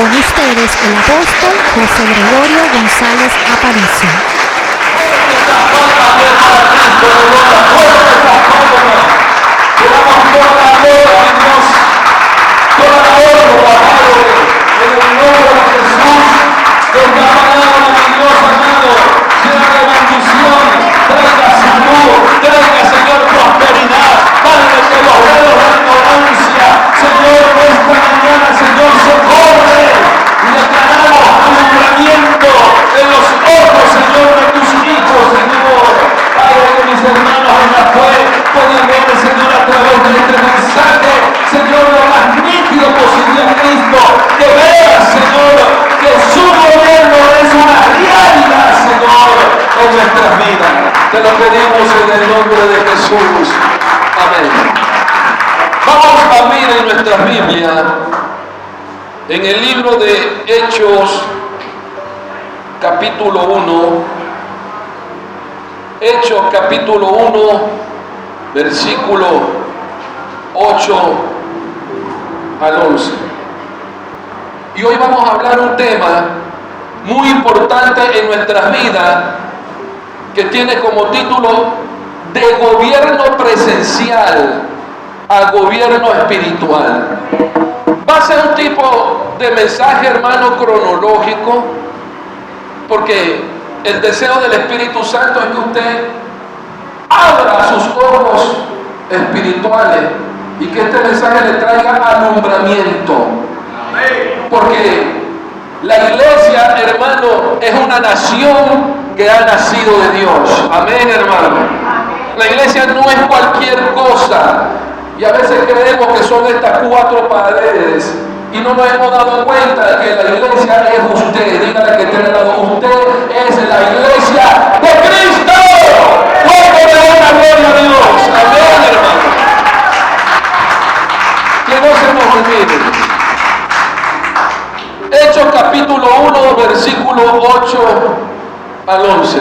Con ustedes el apóstol José Gregorio González Aparicio. Te lo pedimos en el nombre de Jesús. Amén. Vamos a abrir en nuestra Biblia, en el libro de Hechos, capítulo 1. Hechos, capítulo 1, versículo 8 al 11. Y hoy vamos a hablar un tema muy importante en nuestras vidas, que tiene como título de gobierno presencial a gobierno espiritual. Va a ser un tipo de mensaje, hermano, cronológico, porque el deseo del Espíritu Santo es que usted abra sus ojos espirituales y que este mensaje le traiga alumbramiento. Porque la iglesia, hermano, es una nación que ha nacido de Dios. Amén, hermano. La iglesia no es cualquier cosa. Y a veces creemos que son estas cuatro paredes y no nos hemos dado cuenta de que la iglesia es usted. Dígale que tiene al lado, usted es la iglesia de Cristo. ¡Fuerte de la gloria a Dios! Amén, hermano. Que no se nos olvide. Hechos capítulo 1, versículo 8 al 11.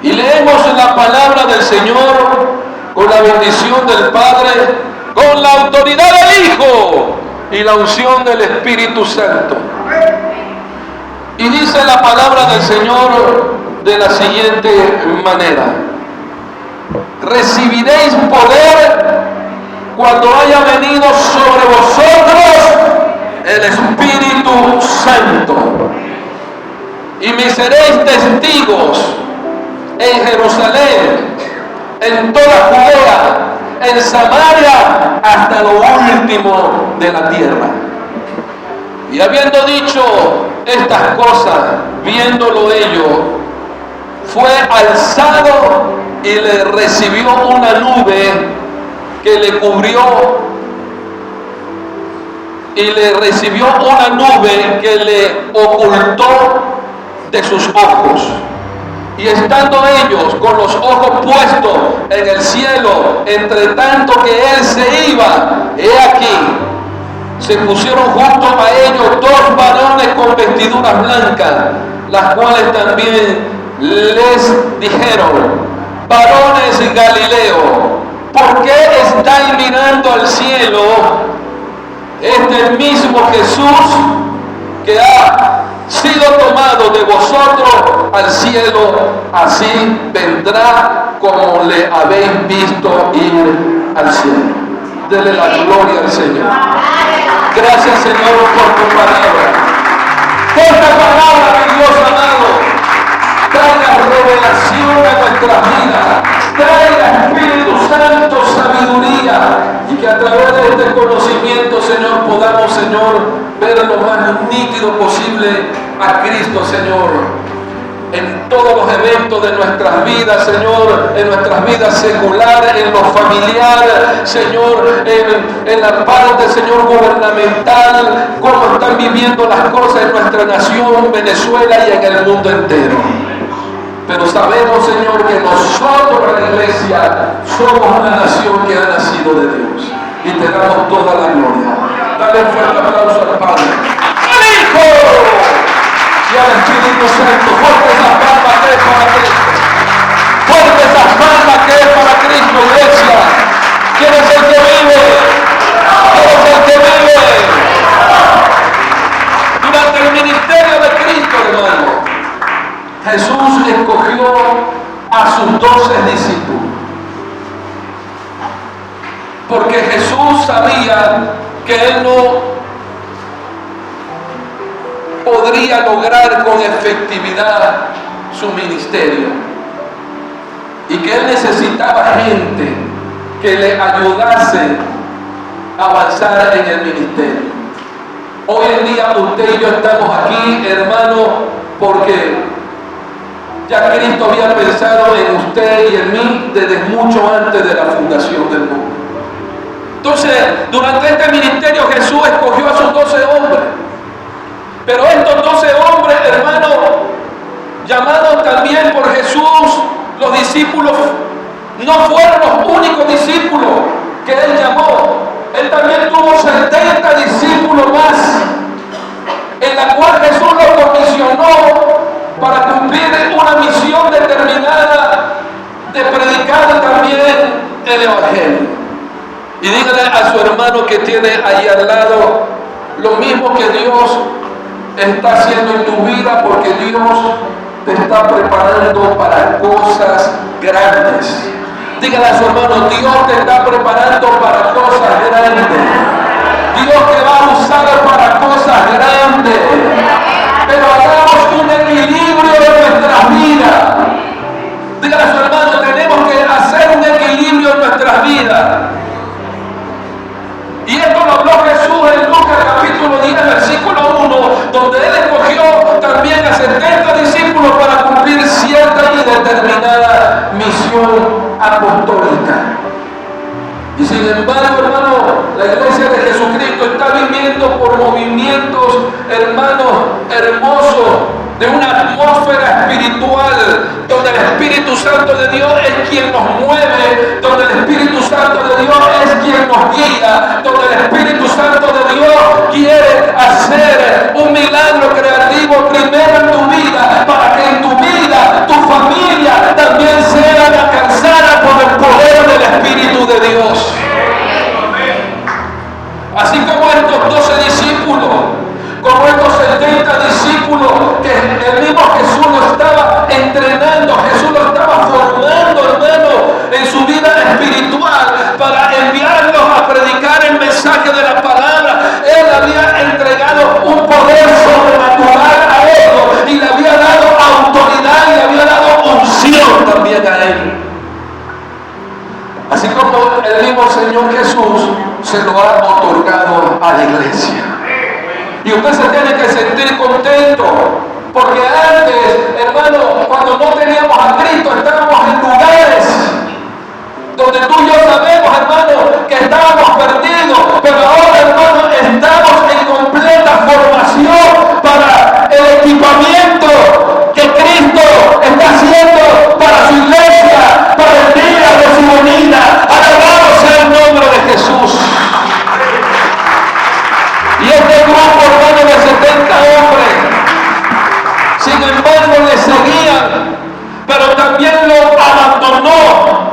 Y leemos la palabra del Señor con la bendición del Padre, con la autoridad del Hijo y la unción del Espíritu Santo. Y dice la palabra del Señor de la siguiente manera: recibiréis poder cuando haya venido sobre vosotros el Espíritu Santo, y me seréis testigos en Jerusalén, en toda Judea, en Samaria, hasta lo último de la tierra. Y habiendo dicho estas cosas, viéndolo ello, fue alzado y le recibió una nube que le cubrió. Y le recibió una nube que le ocultó de sus ojos. Y estando ellos con los ojos puestos en el cielo, entre tanto que él se iba, he aquí, se pusieron junto a ellos dos varones con vestiduras blancas, las cuales también les dijeron: varones Galileo, ¿por qué estáis mirando al cielo? Este mismo Jesús que ha sido tomado de vosotros al cielo, así vendrá como le habéis visto ir al cielo. Dele la gloria al Señor. Gracias, Señor, por tu palabra. Por esta palabra, mi Dios amado, traiga revelación a nuestras vidas, traiga, Espíritu Santo, sabiduría, y que a través de este conocimiento, Señor, podamos, Señor, ver lo más nítido posible a Cristo, Señor, en todos los eventos de nuestras vidas, Señor, en nuestras vidas seculares, en lo familiar, Señor, en la parte, Señor, gubernamental, cómo están viviendo las cosas en nuestra nación, Venezuela, y en el mundo entero. Pero sabemos, Señor, que nosotros, la iglesia, somos una nación que ha nacido de Dios. Y te damos toda la gloria. Dale un fuerte aplauso al Padre, al Hijo y al Espíritu Santo. Fuerte esa palma que es para Cristo. Fuerte esa palma que es para Cristo, iglesia. ¿Quién es el que vive? ¿Quién es el que vive? Jesús sabía que él no podría lograr con efectividad su ministerio y que él necesitaba gente que le ayudase a avanzar en el ministerio. Hoy en día usted y yo estamos aquí, hermano, porque ya Cristo había pensado en usted y en mí desde mucho antes de la fundación del mundo. Entonces, durante este ministerio Jesús escogió a sus 12 hombres. Pero estos 12 hombres, hermano, llamados también por Jesús, los discípulos, no fueron los únicos discípulos que él llamó. Él también tuvo 70 discípulos más, en la cual Jesús los comisionó para cumplir una misión determinada de predicar también el Evangelio. Y dígale a su hermano que tiene ahí al lado lo mismo que Dios está haciendo en tu vida, porque Dios te está preparando para cosas grandes. Dígale a su hermano, Dios te está preparando para cosas grandes. Dios te va a usar para cosas grandes. Pero hagamos un equilibrio en nuestras vidas. Dígale a su hermano, tenemos que hacer un equilibrio en nuestras vidas. Y esto lo habló Jesús en Lucas capítulo 10, versículo 1, donde él escogió también a 70 discípulos para cumplir cierta y determinada misión apostólica. Y sin embargo, hermano, la iglesia de Jesucristo está viviendo por movimientos, hermanos, hermosos, de una atmósfera espiritual, donde el Espíritu Santo de Dios es quien nos mueve, donde el Espíritu Santo de Dios es quien nos guía, donde el Espíritu Santo de Dios quiere hacer un milagro creativo primero en tu vida, para que en tu vida, tu familia también sea alcanzada por el poder del Espíritu de Dios. Así como estos 12 discípulos, como estos 70 discípulos, que el mismo Jesús lo estaba entrenando, Jesús lo estaba formando, hermano, en su vida espiritual, para enviarlos a predicar el mensaje de la palabra. Él había entregado un poder sobrenatural a ellos, y le había dado autoridad, y le había dado unción también a él. Así como el mismo Señor Jesús se lo ha otorgado a la iglesia. Y usted se tiene que sentir contento, porque antes, hermano, cuando no teníamos a Cristo, estábamos en lugares donde tú y yo sabemos, hermano, que estábamos perdidos, pero ahora, hermano, estamos en completa formación para el equipamiento que Cristo está haciendo para su iglesia, para el día de su venida. Alabado sea el nombre de Jesús. Y este grupo, hermano, de 70 hombres, sin embargo, le seguían, pero también lo abandonó.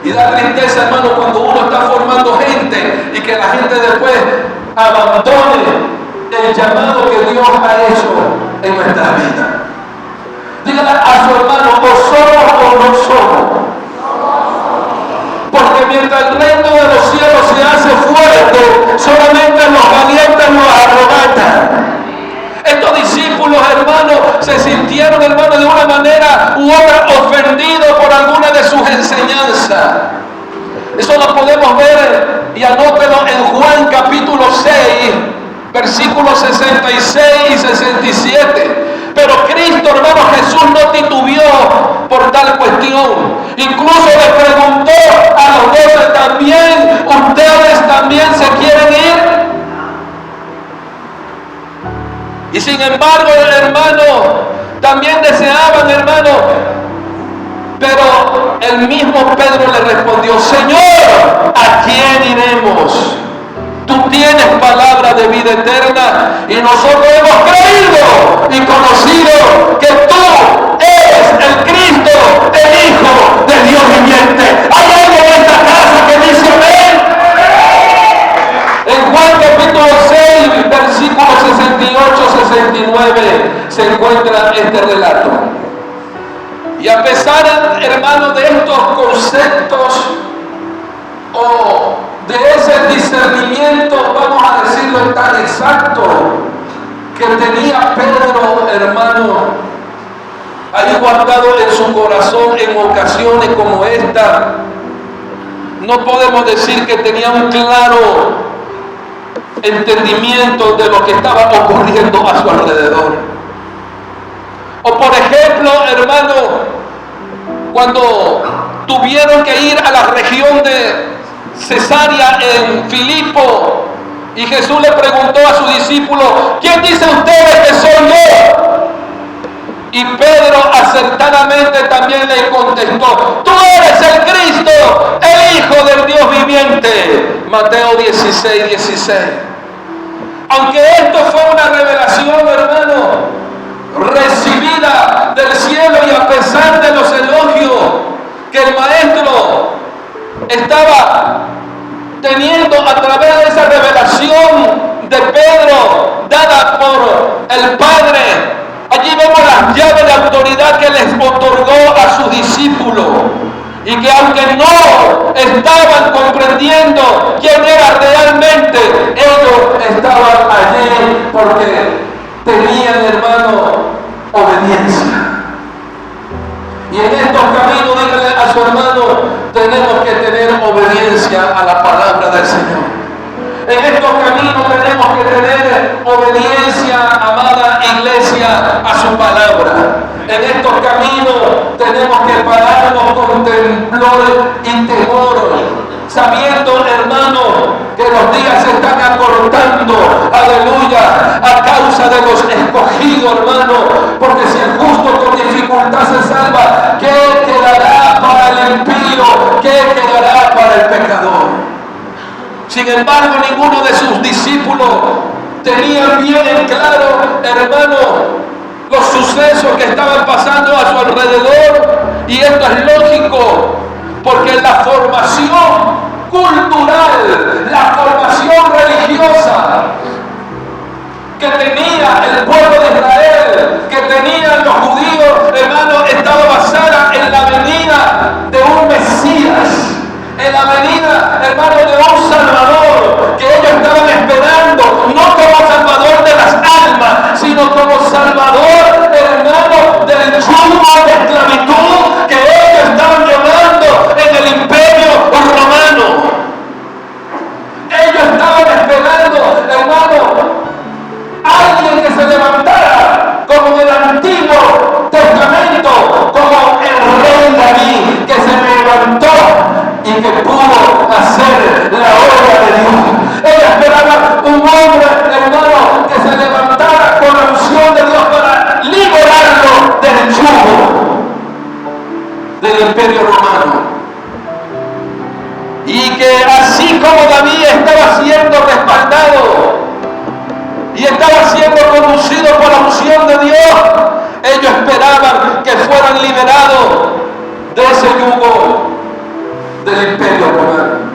Y da tristeza, hermano, cuando uno está formando gente y que la gente después abandone el llamado que Dios ha hecho en nuestra vida. Dígale a su hermano, o somos o no somos. Porque mientras el reino de los cielos se hace fuerte, solamente los valientes lo arrebatan. Estos discípulos, hermanos, se sintieron, hermanos, de una manera u otra ofendidos por alguna de sus enseñanzas. Eso lo podemos ver, y anótelo en Juan capítulo 6, versículos 66 y 67. Pero Cristo, hermano Jesús, no titubeó por tal cuestión. Incluso le preguntó a los 12 también, ¿ustedes también se quieren ir? Y sin embargo, hermano, también deseaban, hermano, pero el mismo Pedro le respondió, Señor, ¿a quién iremos? Tú tienes palabra de vida eterna, y nosotros hemos creído y conocido que tú eres el Cristo, el Hijo de Dios viviente. ¿Hay alguien en esta casa que dice amén? En Juan capítulo 6, versículos 68-69 se encuentra este relato. Y a pesar, hermanos, de estos conceptos o de ese discernimiento, vamos a decirlo tan exacto, que tenía Pedro, hermano, ahí guardado en su corazón en ocasiones como esta. No podemos decir que tenía un claro entendimiento de lo que estaba ocurriendo a su alrededor. O por ejemplo, hermano, cuando tuvieron que ir a la región de Cesarea en Filipo, y Jesús le preguntó a sus discípulos: ¿quién dicen ustedes que soy yo? Y Pedro acertadamente también le contestó: tú eres el Cristo, el Hijo del Dios viviente. Mateo 16, 16. Aunque esto fue una revelación, hermano, recibida del cielo, y a pesar de los elogios que el maestro estaba teniendo a través de esa revelación de Pedro dada por el Padre, allí vemos las llaves de autoridad que les otorgó a sus discípulos, y que aunque no estaban comprendiendo quién era realmente, ellos estaban allí porque tenían, hermano, obediencia. Y en estos caminos, dígale a su hermano, tenemos que tener obediencia a la palabra del Señor. En estos caminos tenemos que tener obediencia, amada iglesia, a su palabra. En estos caminos tenemos que pararnos con temblor y temor, sabiendo, hermano, que los días se están acortando, aleluya, a causa de los escogidos, hermano, porque si el justo con dificultad se salva, ¿qué quedará para el impío? ¿Qué quedará para el pecador? Sin embargo, ninguno de sus discípulos tenía bien en claro, hermano, los sucesos que estaban pasando a su alrededor. Y esto es lógico, porque la formación cultural, la formación religiosa que tenía el pueblo de Israel, que tenían los judíos, hermano, estaba basada en la venida de un Mesías, en la venida, hermano, de un Salvador, que ellos estaban esperando, no como Salvador de las almas, sino como Salvador, hermano, del yugo de esclavitud que ellos estaban llevando en el imperio romano. Ellos estaban esperando, hermano, alguien que se levantara como en el Antiguo Testamento, como el rey David, que se levantó y que pudo hacer la obra de Dios. Ella esperaba un hombre, hermano, que se levantara con la unción de Dios para liberarlo del yugo del imperio romano. Y que así como David estaba siendo respaldado y estaba siendo conducido por la unción de Dios, ellos esperaban que fueran liberados de ese yugo del imperio romano.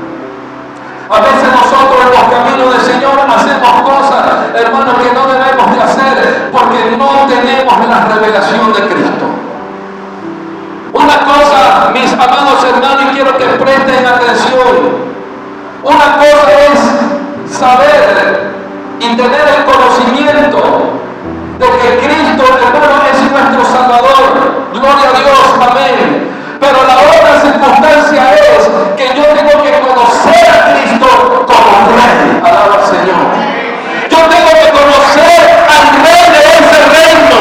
A veces nosotros en los caminos del Señor hacemos cosas, hermanos, que no debemos de hacer porque no tenemos la revelación de Cristo. Una cosa, mis amados hermanos, y quiero que presten atención, una cosa es saber y tener el conocimiento de que Cristo, hermano, es nuestro Salvador. Gloria a Dios, amén. Pero la otra circunstancia es que yo tengo que conocer a Cristo como Rey. Alaba al Señor. Yo tengo que conocer al Rey de ese reino.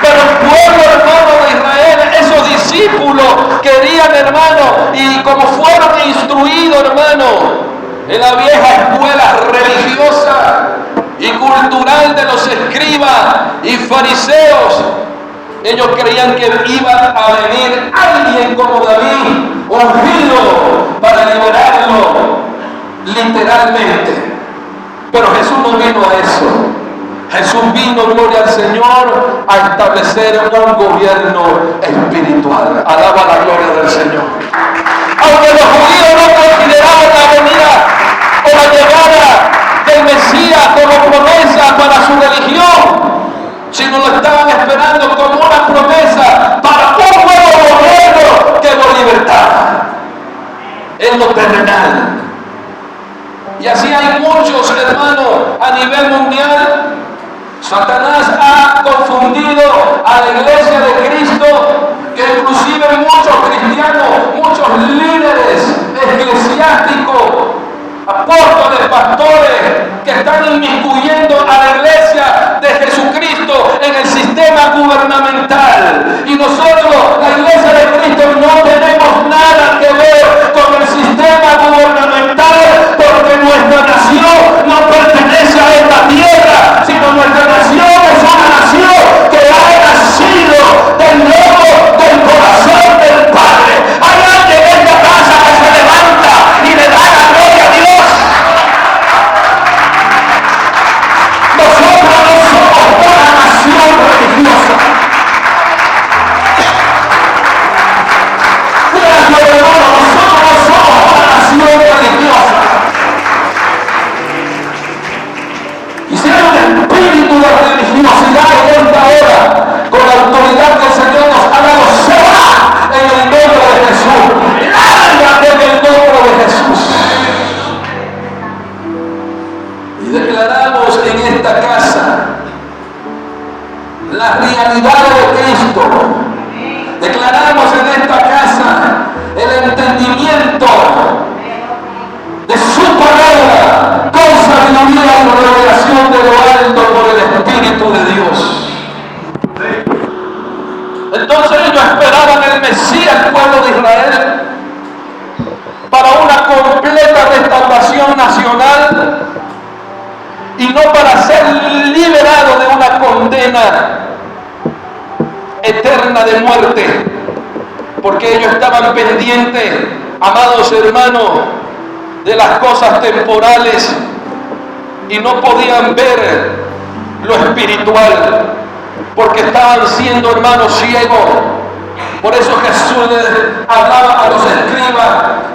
Pero el pueblo, hermano, de Israel, esos discípulos querían, hermano, y como fueron instruidos, hermano, en la vieja escuela religiosa y cultural de los escribas y fariseos, ellos creían que iba a venir alguien como David, ungido, para liberarlo literalmente. Pero Jesús no vino a eso. Jesús vino, gloria al Señor, a establecer un gobierno espiritual. Alaba la gloria del Señor. Aunque los judíos no consideraban la venida o la llegada del Mesías como promesa para su religión, sino lo estaban esperando como una promesa para un nuevo gobierno que lo libertara. Y así hay muchos, hermanos, a nivel mundial. Satanás ha confundido a la iglesia de Cristo, que inclusive muchos cristianos, muchos líderes eclesiásticos, apóstoles, pastores, que están inmiscuyendo a la iglesia de Jesucristo en el sistema gubernamental. Y nosotros, la iglesia de Cristo, no tenemos nada que ver con el sistema gubernamental, porque nuestra nación no pertenece a esta tierra, sino nuestra nación es una nación que ha nacido del nuevo, del corazón del Padre. Hay alguien en esta casa que se levanta y le da la gloria a Dios. Nosotros no somos una nación religiosa. Nosotros no somos una nación religiosa. Y si hay un espíritu de religiosidad en esta hora, con la autoridad que el Señor nos ha dado, se va en el nombre de Jesús. Lárgate en el nombre de Jesús. Y declaramos en esta casa la realidad de Cristo. Declaramos en esta casa el entendimiento de su palabra con sabiduría y revelación de lo alto por el Espíritu de Dios. Entonces ellos esperaban el Mesías, el pueblo de Israel, para una completa restauración nacional y no para ser liberado de una condena eterna de muerte, porque ellos estaban pendientes, amados hermanos, de las cosas temporales y no podían ver lo espiritual, porque estaban siendo, hermanos, ciegos. Por eso Jesús hablaba a los escribas,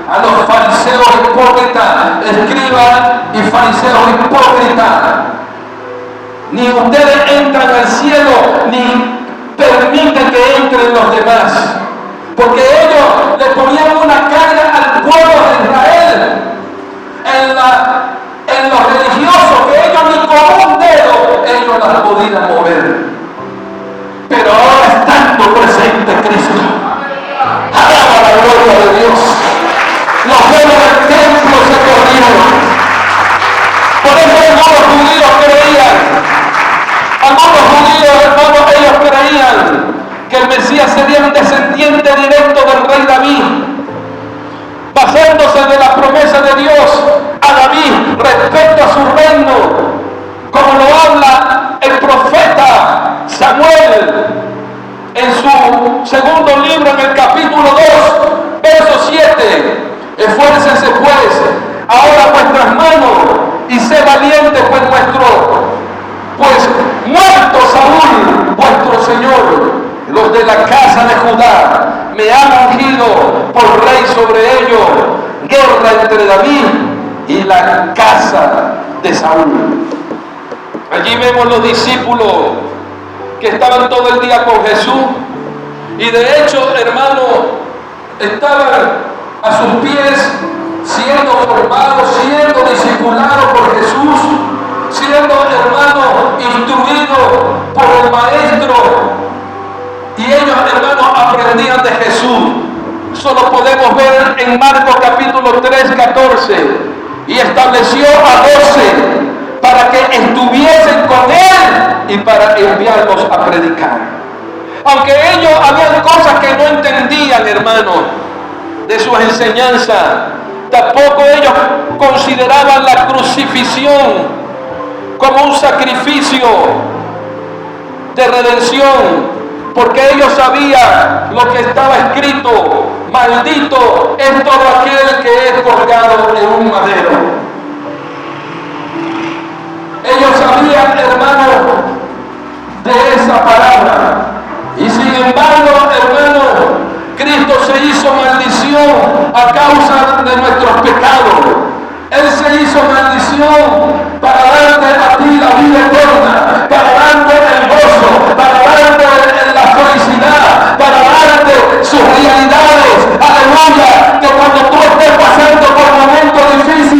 a los fariseos hipócritas, escribas y fariseos hipócritas: ni ustedes entran al cielo, ni permiten que entren los demás, porque ellos le ponían una carga al pueblo de Israel en los religiosos, que ellos ni con un dedo ellos las podían mover. Pero ahora estando presente Cristo, alaba la gloria de Dios, los velos del templo se corrieron. Por eso algunos judíos creían, hermanos, ellos creían que el Mesías sería un descendiente directo del rey David, basándose de la promesa de Dios a David respecto a su reino, como lo habla el profeta Samuel en su segundo libro, en el capítulo 2, verso 7. Esfuércense pues ahora vuestras manos y sé valiente, pues muerto Saúl, vuestro Señor, los de la casa de Judá me han ungido por rey sobre ellos. Guerra entre David y la casa de Saúl. Allí vemos los discípulos que estaban todo el día con Jesús, y de hecho, hermanos, estaban a sus pies siendo formados, siendo discipulados por Jesús, siendo, hermanos, instruidos por el Maestro, y ellos, hermanos, aprendían de Jesús. Solo podemos ver en Marcos capítulo 3, 14, y estableció a 12 para que estuviesen con él y para enviarlos a predicar. Aunque ellos habían cosas que no entendían, hermanos, de sus enseñanzas, tampoco ellos consideraban la crucifixión como un sacrificio de redención, porque ellos sabían lo que estaba escrito: maldito es todo aquel que es colgado en un madero. Ellos sabían, hermanos, de esa palabra, y sin embargo, hermanos, Cristo se hizo maldición a causa de nuestros pecados. Él se hizo maldición para darte a ti la vida eterna, para darte el gozo, para darte la felicidad, para darte sus realidades. Aleluya, que cuando tú estés pasando por momentos difíciles,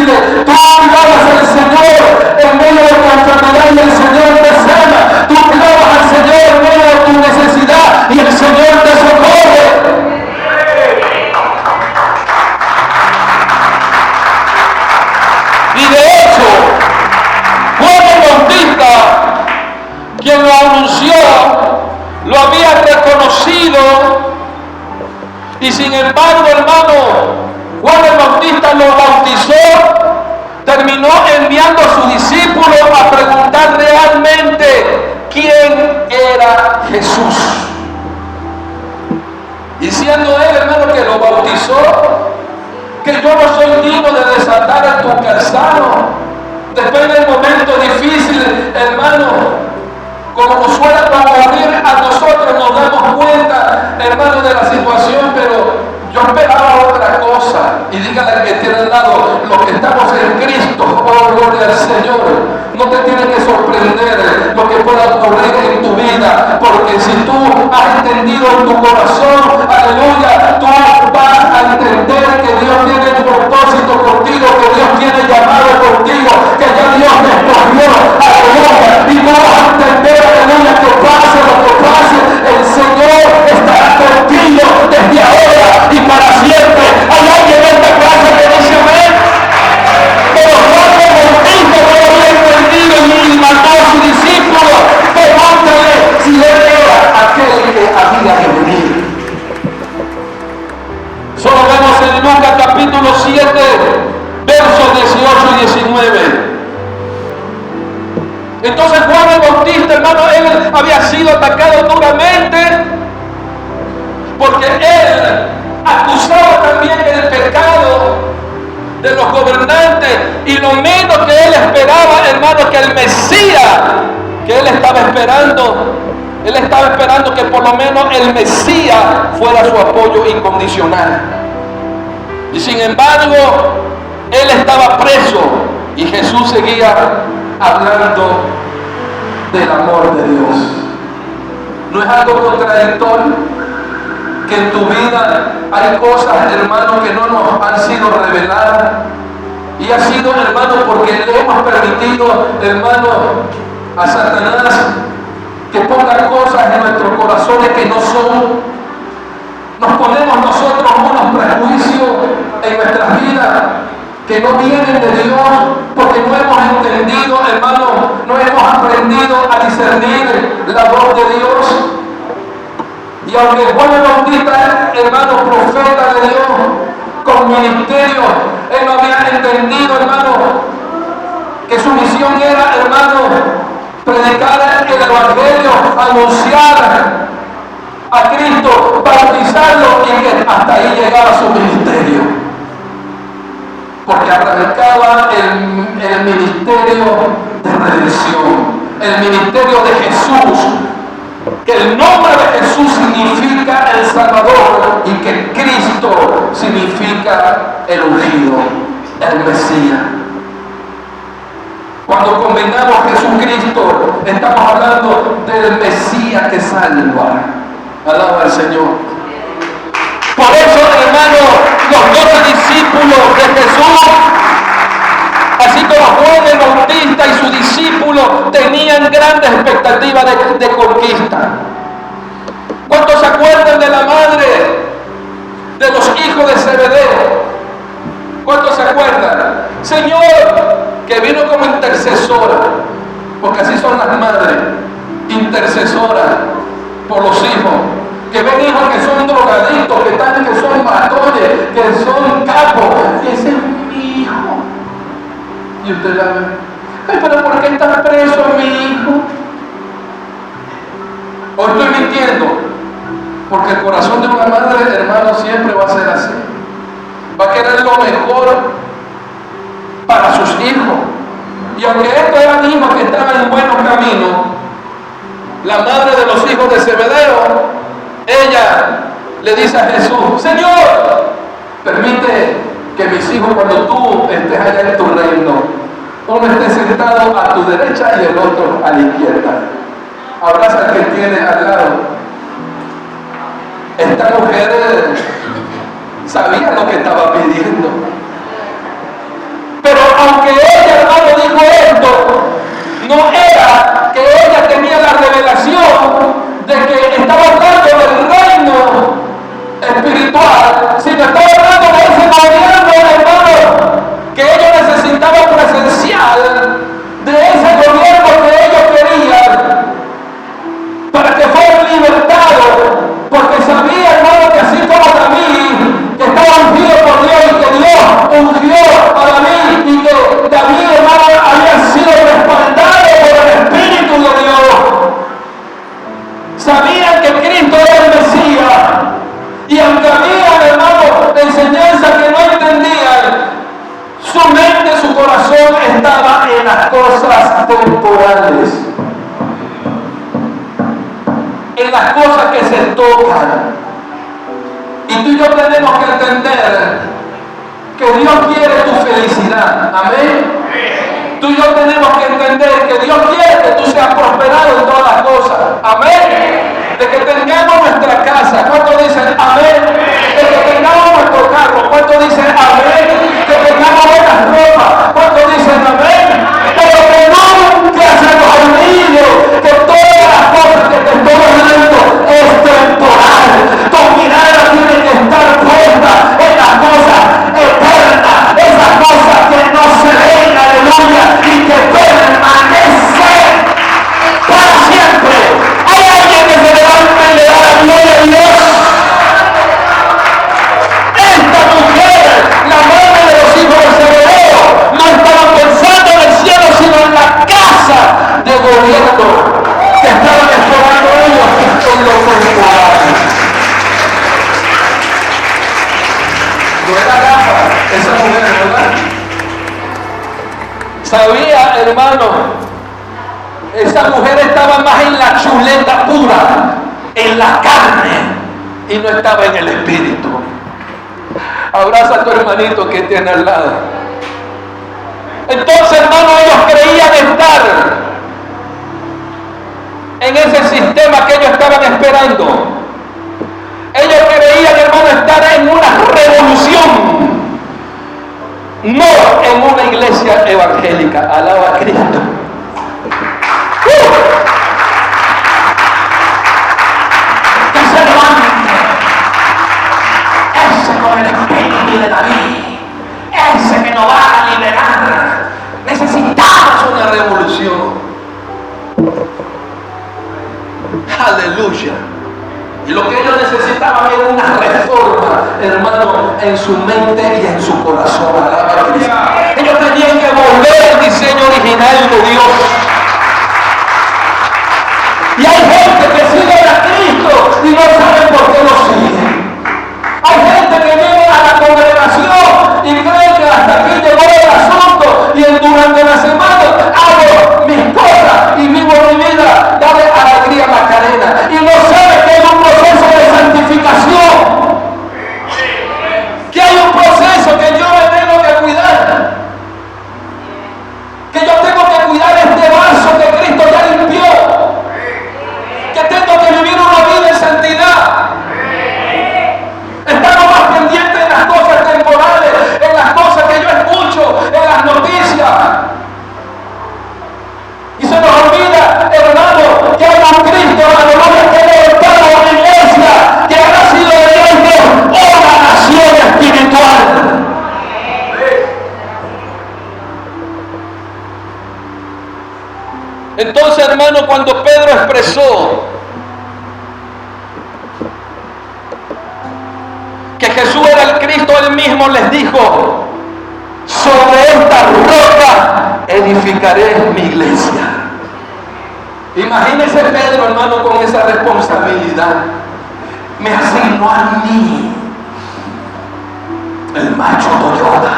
conocido. Y sin embargo, hermano, Juan el Bautista lo bautizó, terminó enviando a sus discípulos a preguntar realmente quién era Jesús. Y siendo él, hermano, que lo bautizó, que yo no soy digno de desatar tu calzado. Después del momento difícil, hermano, como nos suele ocurrir a nosotros, nos damos cuenta, hermano, de la situación, pero yo esperaba otra cosa. Y dígale al que tiene al lado, los que estamos en Cristo, oh gloria al Señor, no te tiene que sorprender lo que pueda ocurrir en tu vida, porque si tú has entendido en tu corazón, aleluya, tú vas a entender que Dios tiene un propósito contigo, que Dios tiene llamado contigo, que ya Dios te escogió, aleluya, y tú vas a entender, aleluya, que pase lo que pase, el Señor estará contigo desde ahora y para siempre. Hay alguien en esta casa que dice amén. Pero Juan el Bautista no lo había entendido y mandó a sus discípulos: pregúntale si él era aquel que había que venir. Solo vemos en Lucas capítulo 7, versos 18 y 19. Entonces Juan el Bautista, hermano, él había sido atacado duramente porque él acusaba también el pecado de los gobernantes, y lo menos que él esperaba, hermano, que el Mesías que él estaba esperando que por lo menos el Mesías fuera su apoyo incondicional. Y sin embargo, él estaba preso y Jesús seguía hablando del amor de Dios. ¿No es algo contradictorio? Que en tu vida hay cosas, hermano, que no nos han sido reveladas, y ha sido, hermano, porque le hemos permitido, hermano, a Satanás que ponga cosas en nuestros corazones que no son. Nos ponemos nosotros unos prejuicios en nuestras vidas que no vienen de Dios, porque no hemos entendido, hermano, no hemos aprendido a discernir la voz de Dios. Y aunque Juan el Bautista, hermano, profeta de Dios, con ministerio, él no había entendido, hermano, que su misión era, hermano, predicar el Evangelio, anunciar a Cristo, bautizarlo, y que hasta ahí llegaba su ministerio. Porque arrancaba el ministerio de redención, el ministerio de Jesús, que el nombre de Jesús significa el Salvador y que Cristo significa el ungido, el Mesías. Cuando combinamos Jesucristo, estamos hablando del Mesías que salva. Alaba al Señor. Por eso, hermano, los 12 discípulos de Jesús, así como Juan el Bautista y sus discípulos, tenían grandes expectativas de conquista. ¿Cuántos se acuerdan de la madre de los hijos de Zebedeo? ¿Cuántos se acuerdan? Señor, que vino como intercesora, porque así son las madres, intercesoras por los hijos. Que ven hijos que son drogadictos, que son matones, que son capos. Ese es mi hijo. Y usted la ve: ay, pero ¿por qué está preso mi hijo? ¿O estoy mintiendo? Porque el corazón de una madre, hermano, siempre va a ser así. Va a querer lo mejor para sus hijos. Y aunque estos eran hijos que estaban en buenos caminos, la madre de los hijos de Zebedeo, ella le dice a Jesús: Señor, permite que mis hijos, cuando tú estés allá en tu reino, uno esté sentado a tu derecha y el otro a la izquierda. Abraza al que tiene al lado. Esta mujer sabía lo que estaba pidiendo. Pero aunque ella, hermano, dijo esto, no era que ella tenía la revelación de que estaba hablando del reino espiritual, sino estaba hablando de ese gobierno, hermano, que ellos necesitaban presencial, de ese gobierno que ellos querían, para que fueran libertados, porque en las cosas temporales, en las cosas que se tocan. Y tú y yo tenemos que entender que Dios quiere tu felicidad. Amén. Tú y yo tenemos que entender que Dios quiere que tú seas prosperado en todas las cosas. Amén. De que tengamos nuestra casa. ¿Cuántos dicen amén? De que tengamos nuestro carro. ¿Cuántos dicen amén? Que tengamos buenas ropas. ¿Cuántos dicen amén? Pero que nunca se nos olvide que todas las cosas que te estoy hablando es temporal. Tu mirada tiene que estar puesta en las cosas eternas, esas cosas que no se ven, aleluya, y que permanecen para siempre. Hay alguien que se levanta y le da la gloria a Dios. Esta mujer, la madre de los hijos de Zebedeo, no estaba pensando en el cielo, sino en la casa de gobierno que estaban esperando ellos en lo temporal. No era gafa esa mujer, ¿verdad? Sabía, hermano, esa mujer estaba más en la chuleta pura, en la carne, y no estaba en el espíritu. Abraza a tu hermanito que tiene al lado. Entonces, hermano, ellos creían estar en ese sistema que ellos estaban esperando. Ellos creían, hermano, estar en una revolución, no en una iglesia evangélica. Alaba a Cristo. Que se levante ese con el espíritu de David, ese que nos va a liberar. Necesitamos una revolución. Aleluya. Y lo que ellos necesitaban era una reforma, hermano, en su mente y en su corazón. Alaba a Cristo. Ellos tenían que volver al diseño original de Dios. Y hay gente que sigue a Cristo y no saben por qué lo siguen. Hay gente que viene a la congregación y cree que hasta aquí llegó el asunto y durante la semana hago mis cosas y vivo mi vida. Dale alegría Macarena. Y no sabe que hay un proceso de santificación. Que hay un proceso que yo me tengo que cuidar. Que yo tengo que cuidar este vaso que Cristo ya limpió. Que tengo que vivir una vida en santidad. Estamos más pendientes en las cosas temporales, en las cosas que yo escucho, en las noticias. Y se nos olvida, hermano, que hay un Cristo, aleluya, que levantado a la iglesia, que ha nacido de Dios, una nación espiritual. Entonces, hermano, cuando Pedro expresó que Jesús era el Cristo, él mismo les dijo: sobre esta roca edificaré mi iglesia. Imagínese Pedro, hermano, con esa responsabilidad. Me asignó a mí el macho Toyota.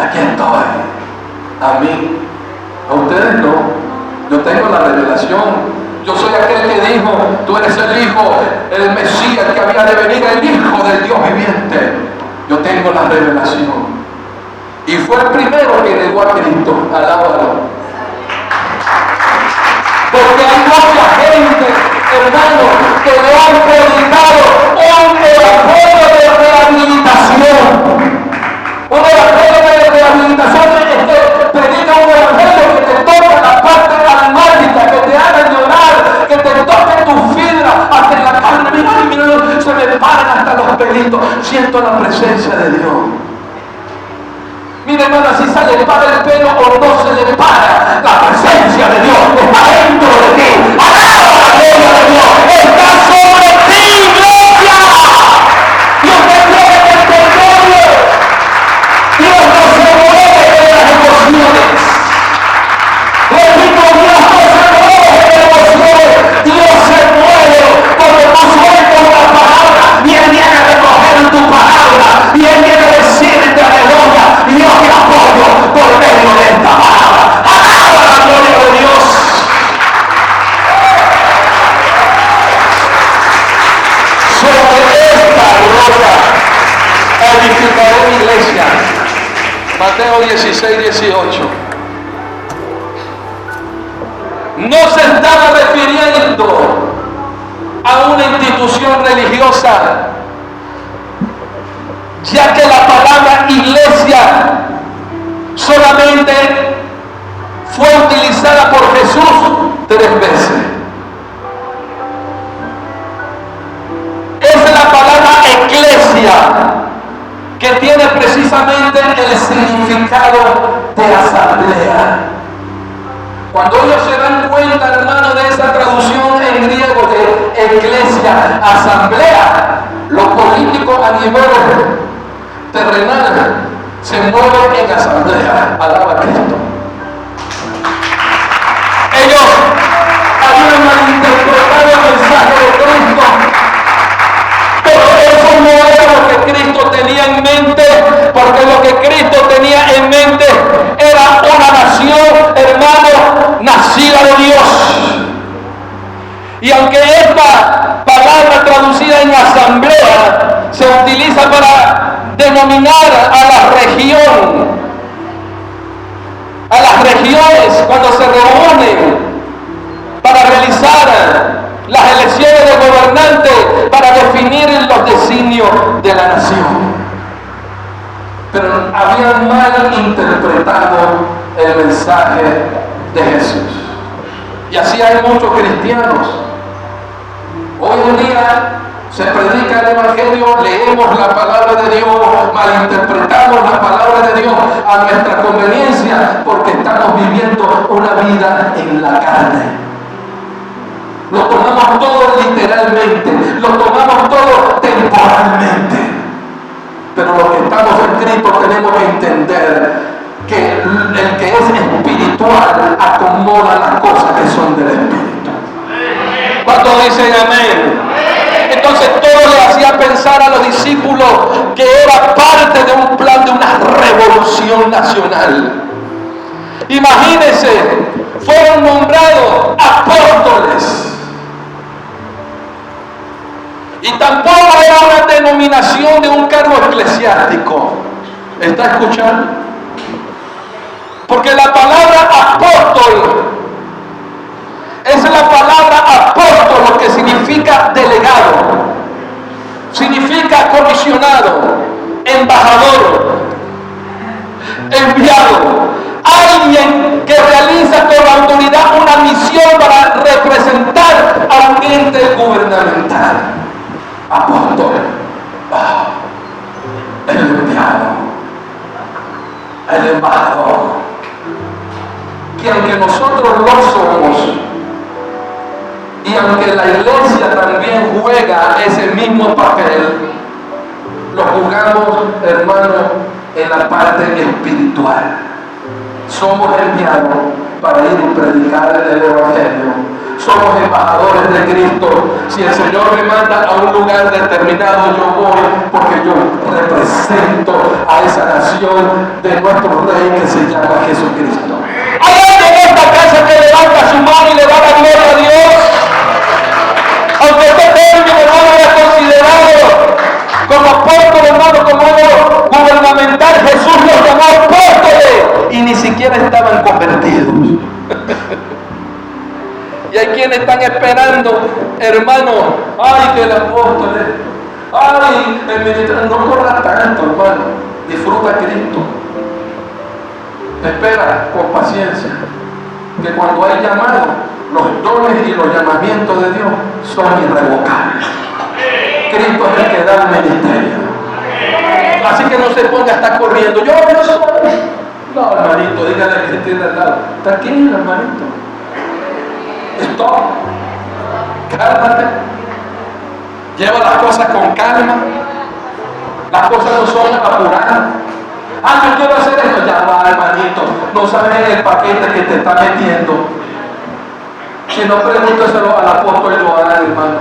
Aquí estoy. A mí. A ustedes no. Yo tengo la revelación. Yo soy aquel que dijo: tú eres el Hijo, el Mesías que había de venir, el Hijo del Dios viviente. Yo tengo la revelación. Y fue el primero que negó a Cristo. Alábalo. Porque hay mucha gente, hermano, que le han predicado un evangelio de rehabilitación. Un evangelio de rehabilitación es que predica un evangelio que te toca la parte almática, que te haga llorar, que te toque tu fibra hasta en la carne. Mira, se me paran hasta los pelitos. Siento la presencia de Dios. Mire, hermana, si se le para el pelo o no se le para, la presencia de Dios está dentro de ti. ¡Alaba la gloria de Dios! ¡Está sobre ti, iglesia! Y usted tiene que entenderlo. Dios no se mueve en las emociones. El mismo Dios no se mueve en las emociones. Dios se mueve cuando tú sueltas una palabra y Él viene a recoger tu palabra y Él viene a decirte aleluya. Y yo te apoyo por medio de Mateo 16, 18. No se estaba refiriendo a una institución religiosa, ya que la palabra iglesia solamente fue utilizada por Jesús 3 veces. Esa es la palabra eclesia, que tiene precisamente el significado de asamblea. Cuando ellos se dan cuenta, hermano, de esa traducción en griego de eclesia, asamblea, los políticos a nivel terrenal se mueven en asamblea. Alaba a Cristo. Ellos habían malinterpretado el mensaje de Cristo, pero eso no era lo que Cristo tenía en mente, porque lo que Cristo tenía en mente era una nación, hermano, nacida de Dios. Y aunque esta palabra traducida en asamblea se utiliza para denominar a la región, a las regiones cuando se reúnen para realizar las elecciones de gobernantes, para definir los designios de la nación. Pero habían mal interpretado el mensaje de Jesús. Y así hay muchos cristianos. Hoy en día se predica el Evangelio, leemos la palabra de Dios, malinterpretamos la palabra de Dios a nuestra conveniencia, porque estamos viviendo una vida en la carne. Lo tomamos todo literalmente, lo tomamos todo temporalmente. Pero los que estamos en Cristo tenemos que entender que el que es espiritual acomoda las cosas que son del Espíritu. ¿Cuántos dicen amén? Entonces todo le hacía pensar a los discípulos que era parte de un plan de una revolución nacional. Imagínense, fueron nombrados apóstoles. Y tampoco era una denominación de un cargo eclesiástico. ¿Está escuchando? Porque la palabra apóstol es la palabra apóstol, lo que significa delegado, significa comisionado, embajador, enviado, alguien que realiza con autoridad una misión para representar a un ente gubernamental. Apóstol, el enviado, el embajador, que aunque nosotros lo somos, y aunque la iglesia también juega ese mismo papel, lo jugamos, hermano, en la parte espiritual. Somos enviados para ir y predicar el Evangelio. Somos embajadores de Cristo. Si el Señor me manda a un lugar determinado, yo voy porque yo represento a esa nación de nuestro Rey que se llama Jesucristo. ¿Hay alguien en esta casa que levanta su mano y le da la gloria a Dios? Aunque este término no lo haya considerado como apóstol, hermano, como algo gubernamental, Jesús los llamó apóstoles y ni siquiera estaban convertidos. Y hay quienes están esperando, hermano, ay, que el apóstol, ay, el ministro, no corra tanto, hermano, disfruta a Cristo. Espera con paciencia, que cuando hay llamado, los dones y los llamamientos de Dios son irrevocables. Cristo es el que da el ministerio. Así que no se ponga a estar corriendo. Yo soy. No, hermanito, dígale que tiene al lado. Tranquilo, hermanito. Stop. Cálmate. Lleva las cosas con calma. Las cosas no son apuradas. Ah, yo quiero hacer esto. Ya va, hermanito. No sabes el paquete que te está metiendo. Si no, pregúnteselo al apóstol Joan, hermano,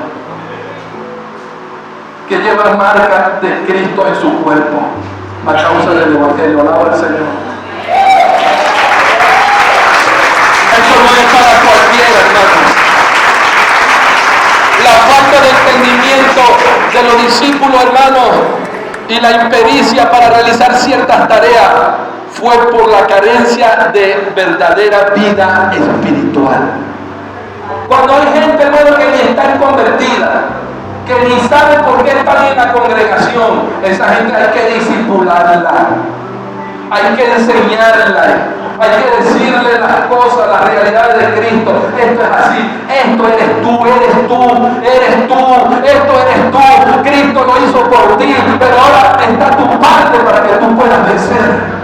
que lleva marca de Cristo en su cuerpo a causa del Evangelio. Alaba al Señor. Eso no es para cualquiera, hermanos. La falta de entendimiento de los discípulos, hermanos, y la impericia para realizar ciertas tareas fue por la carencia de verdadera vida espiritual. Cuando hay gente, hermano, que ni está convertida, que ni sabe por qué está en la congregación, esa gente hay que discipularla, hay que enseñarla, hay que decirle las cosas, las realidades de Cristo. Esto es así, esto eres tú, esto eres tú. Cristo lo hizo por ti, pero ahora está tu parte para que tú puedas vencer.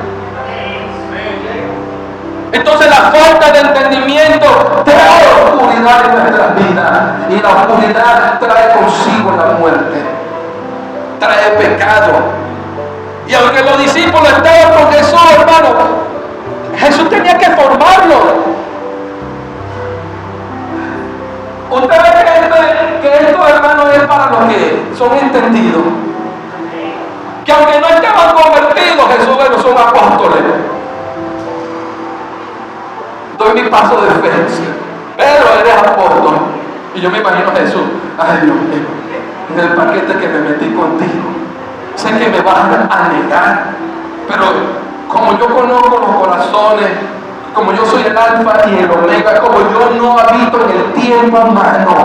Entonces la falta de entendimiento trae oscuridad en nuestras vidas, y la oscuridad trae consigo la muerte, trae pecado. Y aunque los discípulos estaban con Jesús, hermano, Jesús tenía que formarlo. Usted ve que esto, hermano, es para los que son entendidos, que aunque no estaban convertidos, Jesús, bueno, son apóstoles. Doy mi paso de fe, pero eres apóstol. Y yo me imagino a Jesús, ay Dios mío, en el paquete que me metí contigo, sé que me vas a negar, pero como yo conozco los corazones, como yo soy el alfa y el omega, como yo no habito en el tiempo humano,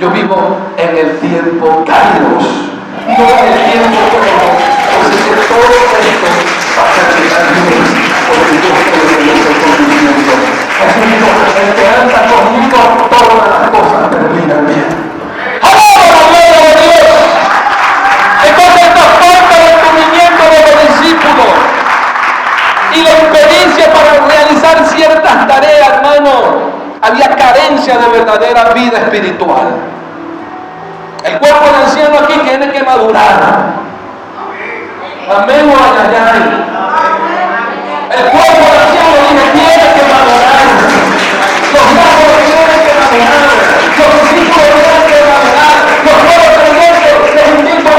yo vivo en el tiempo kairos, no en el tiempo cronos. Así que todo esto va a terminar bien, porque yo estoy en ese conocimiento. Así que el que anda conmigo, todas las cosas terminan bien. ¡Alaba la gloria de Dios! Entonces esta falta de entendimiento de los discípulos y la experiencia para realizar ciertas tareas, hermano, había carencia de verdadera vida espiritual. El cuerpo del anciano aquí tiene que madurar. Amén o ay. El cuerpo del anciano tiene que madurar. Los brazos tienen que madurar. Los discípulos tienen que madurar. Los nuevos creyentes, les invito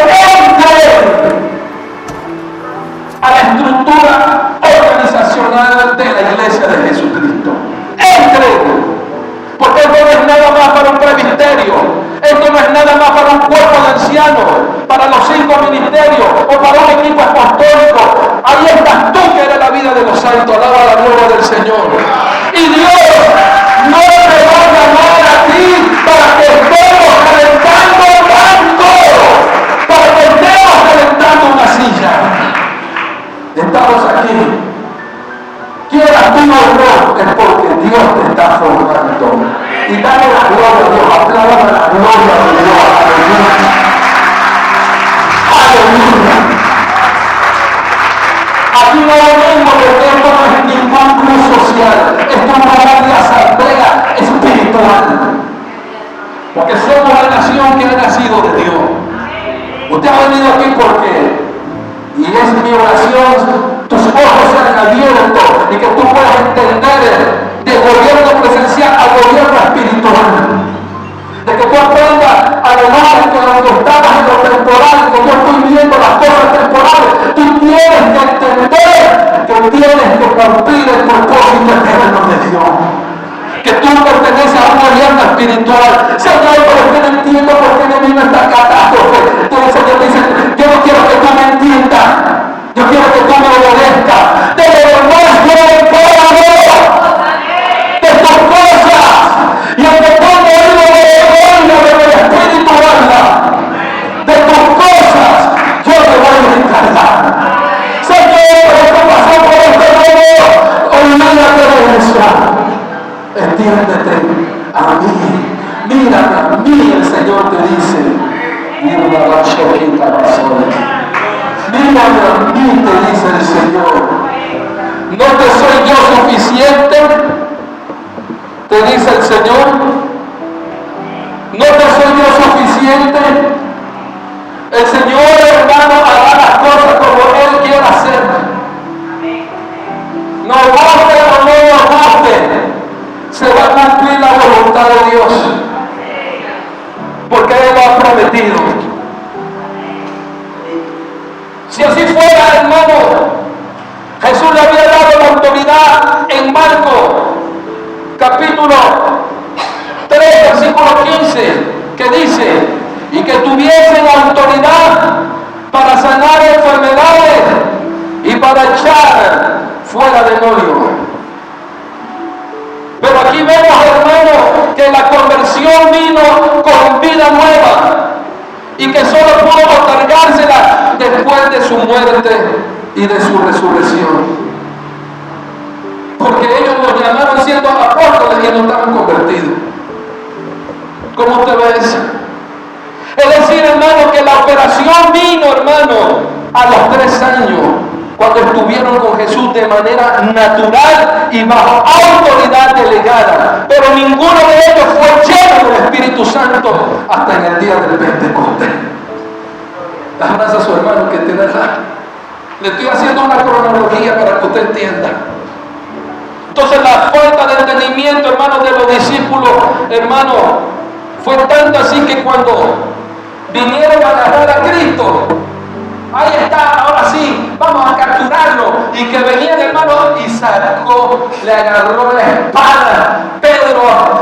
a la estructura organizacional de la iglesia de Jesucristo. Entren. Porque esto no es nada más para un presbiterio. Esto no es nada más para un cuerpo de ancianos, para los 5 ministerios o para un equipo apostólico. Ahí estás tú, que eres la vida de los santos. Alaba la gloria del Señor. Y Dios no te va a llamar a ti para que estemos calentando tanto, para que estemos calentando una silla. Estamos aquí. Quieras tú o no, es porque Dios te está formando. Y dale la gloria a Dios, aplaudan la gloria de Dios. Aleluya. Aquí no venimos porque esto no es ningún club social, esto es una gran asamblea espiritual. Porque somos la nación que ha nacido de Dios. Usted ha venido aquí porque, y es mi oración, tus ojos sean abiertos y que tú puedas entender de gobierno presencial a gobierno espiritual. De que tú aprendas a aleluya que donde estamos en lo temporal, que yo estoy viendo las cosas temporales, tú tienes que entender que tienes que cumplir el propósito eterno de Dios. Que tú perteneces a un gobierno espiritual. Señor, pero es que no entiendo por qué me vino esta catástrofe. Entonces el Señor dice, yo no quiero que tú me entiendas, yo quiero que tú me obedezcas. De lo demás yo me encargo de tus cosas. Y aunque ponga oído de el Espíritu habla de tus cosas, yo te voy a encargar. Señor, esto pasó por este mundo, olvídate de eso. Entiéndete a mí, mírame a mí, el Señor te dice, mírame a mí, te dice el Señor, no te soy yo suficiente, te dice el Señor, no te soy yo suficiente. El Señor, hermano, hará las cosas como Él quiera hacer. No guste o no guste, se va a cumplir la voluntad de Dios, porque Él lo ha prometido. Si así fuera, hermano, Jesús le había dado la autoridad en Marcos capítulo 3 versículo 15, que dice, y que tuviesen autoridad para sanar enfermedades y para echar fuera demonios. Pero aquí vemos, hermano, que la conversión vino con vida nueva y que solo pudo otorgársela después de su muerte y de su resurrección. Porque ellos los llamaron siendo apóstoles y no estaban convertidos. ¿Cómo usted ve eso? Es decir, hermano, que la operación vino, hermano, a los 3 años, cuando estuvieron con Jesús de manera natural y bajo autoridad delegada. Pero ninguno de ellos fue lleno del Espíritu Santo hasta en el día del Pentecostés. Abraza a su hermano que tiene la... Le estoy haciendo una cronología para que usted entienda. Entonces la falta de entendimiento, hermano, de los discípulos, hermano, fue tanto así que cuando vinieron a agarrar a Cristo, ahí está, ahora sí, vamos a capturarlo. Y que venía el hermano y sacó, le agarró la espada, Pedro,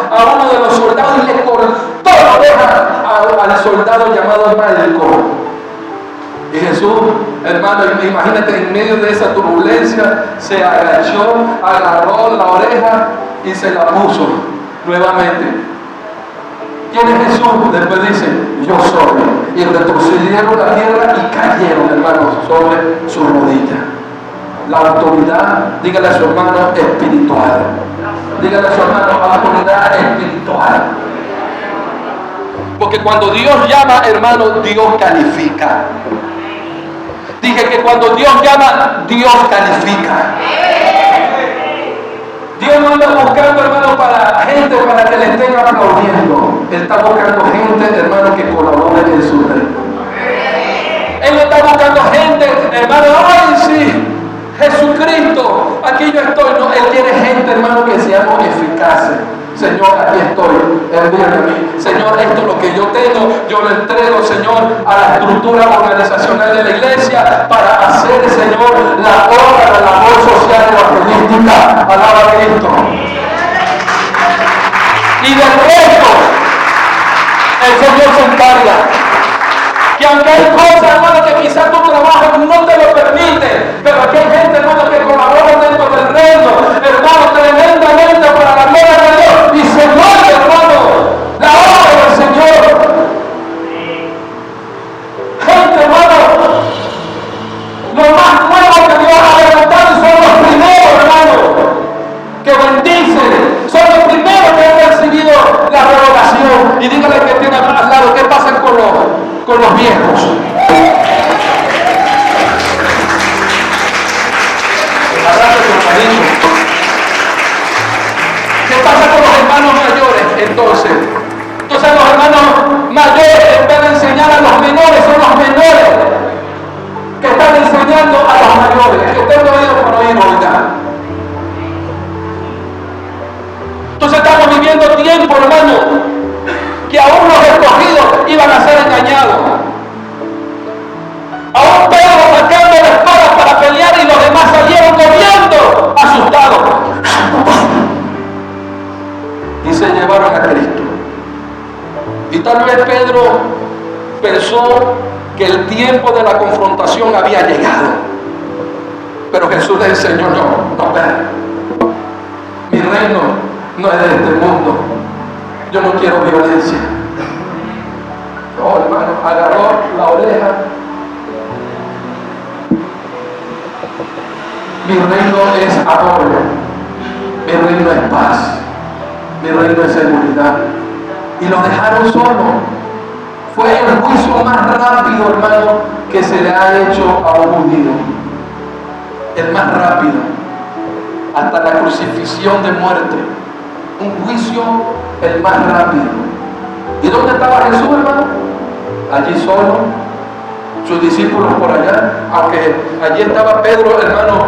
a uno de los soldados y le cortó la oreja al soldado llamado Malco. Y Jesús, hermano, imagínate, en medio de esa turbulencia, se agachó, agarró la oreja y se la puso nuevamente. ¿Quién es Jesús? Después dice, yo soy. Y retrocedieron la tierra y cayeron, hermanos, sobre su rodilla. La autoridad, dígale a su hermano, espiritual. Dígale a su hermano, autoridad espiritual. Porque cuando Dios llama, hermano, Dios califica. Dije que cuando Dios llama, Dios califica. Dios no anda buscando, hermano, para gente para que le estén aplaudiendo. Él está buscando gente, hermano, que colabore en su reino. Él no está buscando gente, hermano, ay sí, Jesucristo, aquí yo estoy. No, Él quiere gente, hermano, que seamos eficaces. Señor, aquí estoy, envíame a mí. Señor, esto es lo que yo tengo, yo lo entrego, Señor, a la estructura organizacional de la iglesia para hacer, Señor, la obra, la labor social evangelística. Alaba a Cristo. Y del resto, el Señor se encarga. Que aunque hay cosas, hermano, que quizás tu trabajo no te lo permite, pero aquí hay gente, hermano, que colabora dentro del reino, hermano, tremendamente para la gloria de Dios, y se mueve, hermano, la obra del Señor. Gente, hermano, lo más nuevo que Dios ha levantado son los primeros, hermano, que bendicen, son los primeros que han recibido la revelación. Y dígale que tiene al lado, ¿qué pasa con los viejos? ¿Qué pasa con los hermanos mayores? Entonces los hermanos mayores, en vez de enseñar a los menores, son los menores que están enseñando a los mayores. Que usted no ha oído por oír, oiga. Entonces estamos viviendo tiempo, hermano, que aún los escogidos iban a ser engañados. Aún Pedro sacando la espada para pelear y los demás salieron corriendo, asustados. Y se llevaron a Cristo. Y tal vez Pedro pensó que el tiempo de la confrontación había llegado. Pero Jesús le enseñó, no, mi reino no es de este mundo. Yo no quiero violencia. No, hermano, agarró la oreja. Mi reino es amor. Mi reino es paz. Mi reino es seguridad. Y lo dejaron solo. Fue el juicio más rápido, hermano, que se le ha hecho a un judío. El más rápido. Hasta la crucifixión de muerte. Un juicio el más rápido. ¿Y dónde estaba Jesús, hermano? Allí solo, sus discípulos por allá, aunque allí estaba Pedro, hermano,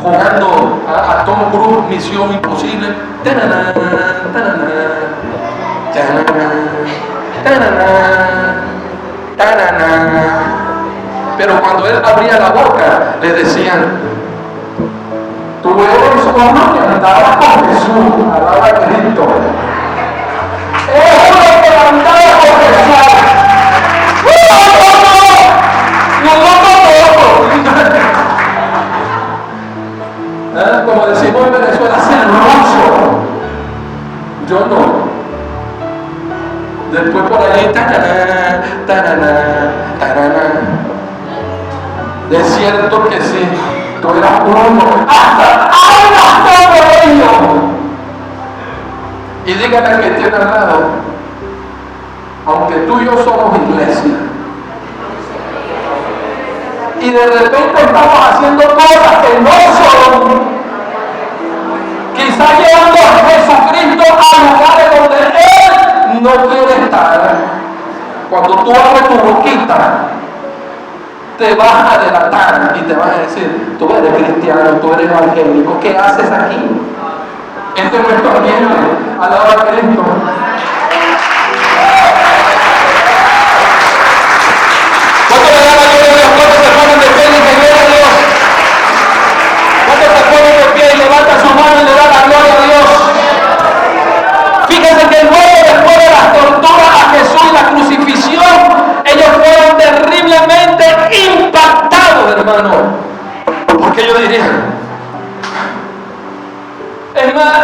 jugando a Tom Cruise, Misión Imposible. ¡Tanana, tanana, tanana, tanana! Pero cuando él abría la boca, le decían, tú eres uno que andaba con Jesús, alaba a Cristo. Es uno que andaba con Jesús. Como decimos en Venezuela, celoso. Yo no. Después por allí, taraná, taraná, taraná. De cierto que sí, tú eras uno. ¡Hasta hablas todo ello! Y dígale al que tiene al lado, aunque tú y yo somos iglesia, y de repente estamos haciendo cosas que no son, quizás llevando a Jesucristo a lugares donde Él no quiere estar. Cuando tú abres tu boquita, te vas a delatar y te vas a decir, tú eres cristiano, tú eres evangélico, ¿qué haces aquí? Este es nuestro ambiente, alaba a Cristo. ¿Cuánto le dan la gloria a Dios? ¿Cuántos se ponen de pie y dicen gloria a Dios? ¿Cuántos se ponen de pie y levantan su mano y le dan la gloria a Dios? Fíjense que luego, después de las torturas a Jesús y la crucifixión, ellos fueron terriblemente impactados, hermano. Porque ellos dirían, es más,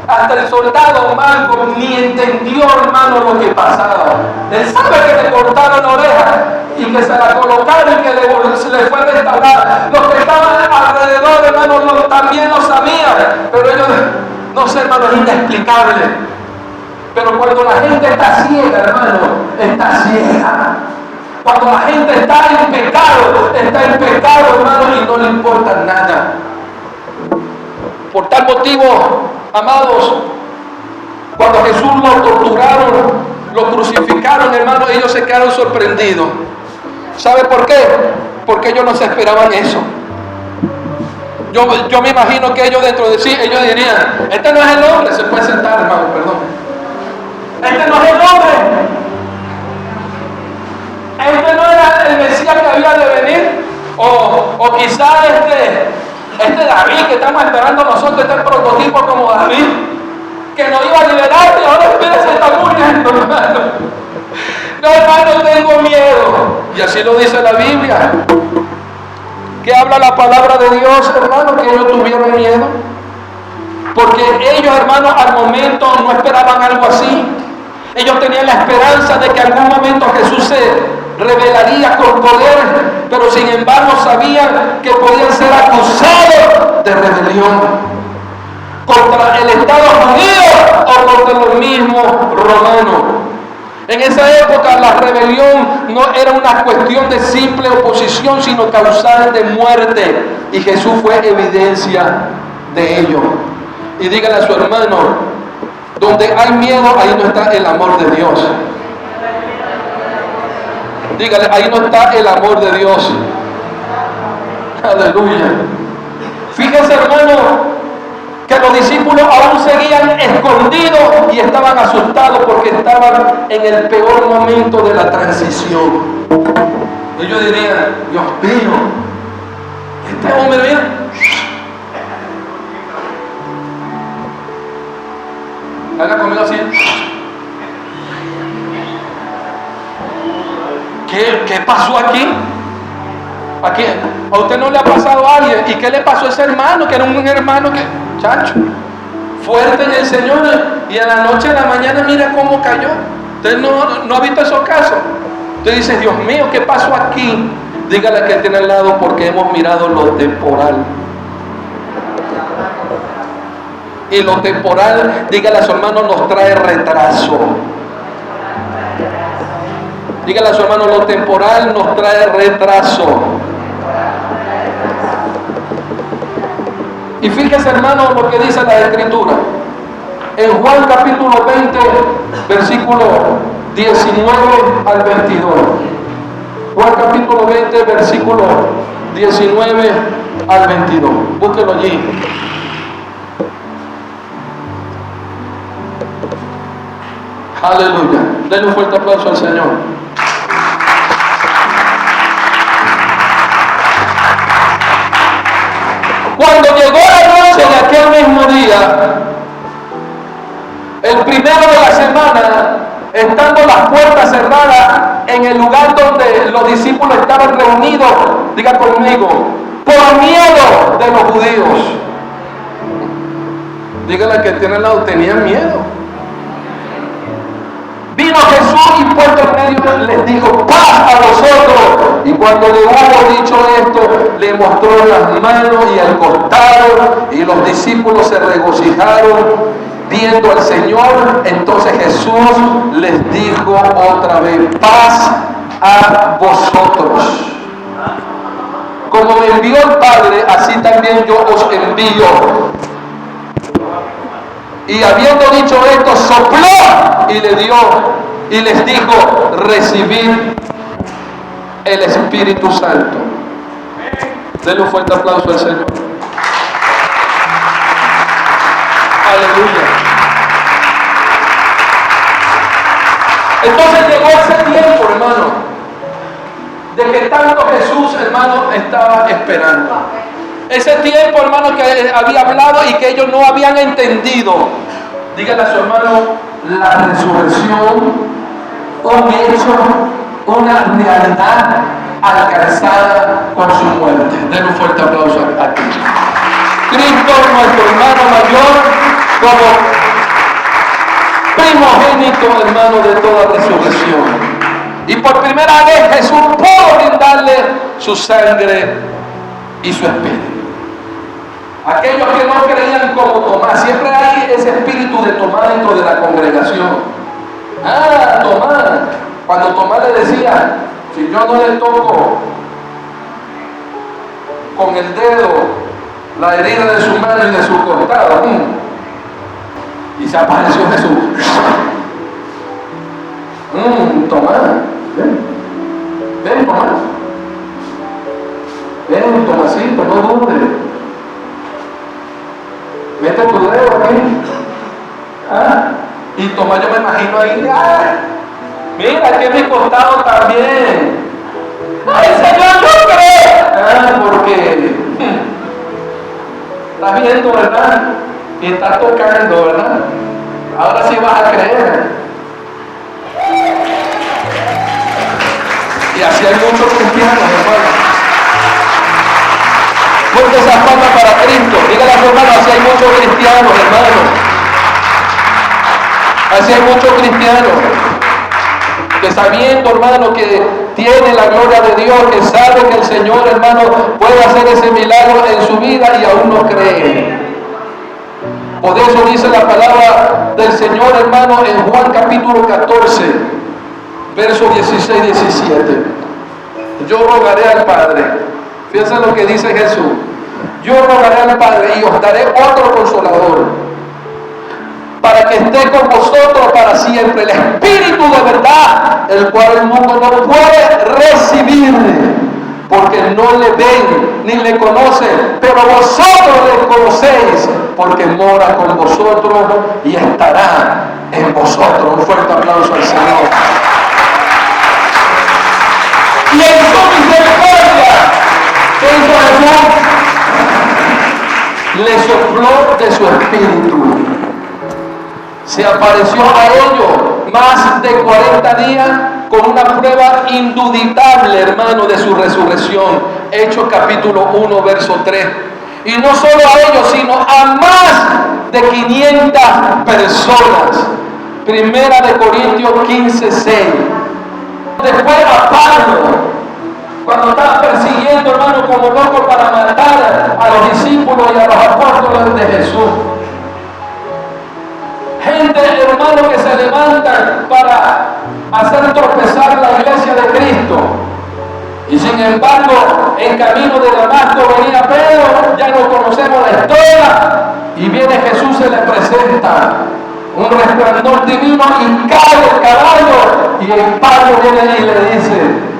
hasta el soldado Malcolm ni entendió, hermano, lo que pasaba. Él sabe que le cortaron la oreja y que se la colocaron y que se le fue restaurada. Los que estaban alrededor, hermano, también lo sabían. Pero ellos, no sé, hermano, es inexplicable. Pero cuando la gente está ciega, hermano, está ciega. Cuando la gente está en pecado, hermano, y no le importa nada. Por tal motivo, amados, cuando Jesús lo torturaron, lo crucificaron, hermano, ellos se quedaron sorprendidos. ¿Sabe por qué? Porque ellos no se esperaban eso. Yo me imagino que ellos dentro de sí, ellos dirían, este no es el hombre, se puede sentar, hermano, perdón. Este no es el hombre. Este no era el Mesías que había de venir. O quizás este David que estamos esperando nosotros, este prototipo como David, que nos iba a liberar y ahora espera se está muriendo, hermano. No, hermano, tengo miedo. Y así lo dice la Biblia. ¿Qué habla la palabra de Dios, hermano? Que ellos tuvieron miedo. Porque ellos, hermano, al momento no esperaban algo así. Ellos tenían la esperanza de que en algún momento Jesús se revelaría con poder, pero sin embargo sabían que podían ser acusados de rebelión contra el Estado judío o contra los mismos romanos. En esa época la rebelión no era una cuestión de simple oposición, sino causal de muerte, y Jesús fue evidencia de ello. Y dígale a su hermano, donde hay miedo, ahí no está el amor de Dios. Dígale, ahí no está el amor de Dios. Aleluya. Fíjense, hermano, que los discípulos aún seguían escondidos y estaban asustados porque estaban en el peor momento de la transición. Ellos dirían, Dios mío, este hombre, mira, haga conmigo así. ¿Qué pasó aquí? ¿A usted no le ha pasado a alguien? ¿Y qué le pasó a ese hermano? Que era un hermano que, chacho, fuerte en el Señor, y a la noche, a la mañana, mira cómo cayó. Usted no ha visto esos casos. Usted dice, Dios mío, ¿qué pasó aquí? Dígale que tiene al lado, porque hemos mirado lo temporal. Y lo temporal, dígale a su hermano, nos trae retraso. Dígale a su hermano, lo temporal nos trae retraso. Y fíjese, hermano, lo que dice la Escritura. En Juan capítulo 20, versículo 19 al 22. Juan capítulo 20, versículo 19 al 22. Búsquelo allí. Aleluya. Denle un fuerte aplauso al Señor. Cuando llegó la noche de aquel mismo día, el primero de la semana, estando las puertas cerradas en el lugar donde los discípulos estaban reunidos, diga conmigo, por miedo de los judíos. Dígale que tiene al lado, tenían miedo. Vino Jesús y puesto en medio les dijo, paz a vosotros. Y cuando le hubo dicho esto, le mostró las manos y el costado, y los discípulos se regocijaron viendo al Señor. Entonces Jesús les dijo otra vez, paz a vosotros. Como me envió el Padre, así también yo os envío. Y habiendo dicho esto, sopló y le dio y les dijo, recibid el Espíritu Santo. Denle un fuerte aplauso al Señor. Aleluya. Entonces llegó ese tiempo, hermano, de que tanto Jesús, hermano, estaba esperando. Ese tiempo, hermano, que había hablado y que ellos no habían entendido. Dígale a su hermano, la resurrección, un hecho, una realidad alcanzada con su muerte. Den un fuerte aplauso a Cristo. Cristo, nuestro hermano mayor, como primogénito, hermano, de toda resurrección. Y por primera vez Jesús pudo brindarle su sangre y su espíritu. Aquellos que no creían como Tomás, siempre hay ese espíritu de Tomás dentro de la congregación. Ah, Tomás, cuando Tomás le decía, si yo no le toco con el dedo la herida de su mano y de su costado, y se apareció Jesús. Tomás, ven Tomás, ven Tomasito, no dudes. Mete tu dedo aquí. Y Tomás, yo me imagino ahí, mira que mi costado también. Ay, Señor, no creo. Porque estás viendo, ¿verdad? Y estás tocando, ¿verdad? Ahora sí vas a creer. Y así hay muchos cristianos, hermano. Fuerte esa palma para Cristo. Dígale a su hermano, así hay muchos cristianos, hermano. Así hay muchos cristianos que sabiendo, hermano, que tiene la gloria de Dios, que sabe que el Señor, hermano, puede hacer ese milagro en su vida y aún no cree. Por eso dice la palabra del Señor, hermano, en Juan capítulo 14, versos 16 y 17. Yo rogaré al Padre. Fíjense lo que dice Jesús. Yo rogaré al Padre y os daré otro consolador, para que esté con vosotros para siempre, el Espíritu de verdad, el cual el mundo no puede recibir, porque no le ven ni le conocen, pero vosotros le conocéis, porque mora con vosotros y estará en vosotros. Un fuerte aplauso al Señor. Y en su misericordia, ¿qué hizo Jesús? Le sopló de su espíritu. Se apareció a ellos más de 40 días con una prueba indudable, hermano, de su resurrección. Hechos capítulo 1, verso 3. Y no solo a ellos, sino a más de 500 personas. Primera de Corintios 15, 6. Después a Pablo, cuando estaba persiguiendo, hermano, como loco para matar a los discípulos y a los apóstoles de Jesús. Gente, hermano, que se levantan para hacer tropezar la iglesia de Cristo. Y sin embargo, en camino de Damasco venía Pedro, ya no conocemos la historia, y viene Jesús, se le presenta un resplandor divino y cae el caballo, y el Pablo viene y le dice,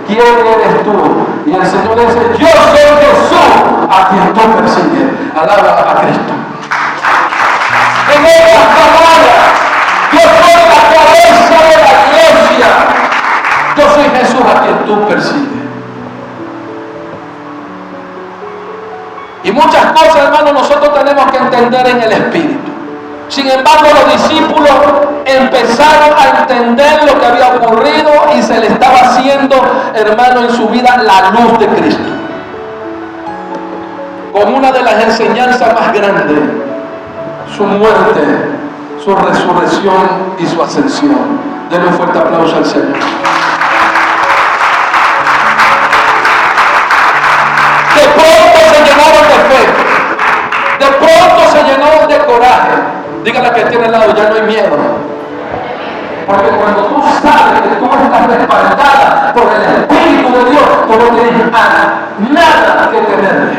¿quién eres tú? Y el Señor dice, yo soy Jesús a quien tú persigues. Alaba a Cristo. En estas palabras, yo soy la cabeza de la iglesia. Yo soy Jesús a quien tú persigues. Y muchas cosas, hermano, nosotros tenemos que entender en el Espíritu. Sin embargo, los discípulos empezaron a entender lo que había ocurrido y se le estaba haciendo, hermano, en su vida la luz de Cristo. Como una de las enseñanzas más grandes su muerte, su resurrección y su ascensión. Denle un fuerte aplauso al Señor. De pronto se llenaron de fe. De pronto se llenaron de coraje. Dígale que tiene al lado, ya no hay miedo. Porque cuando tú sabes que tú estás respaldada por el Espíritu de Dios, tú no tienes nada que temerle.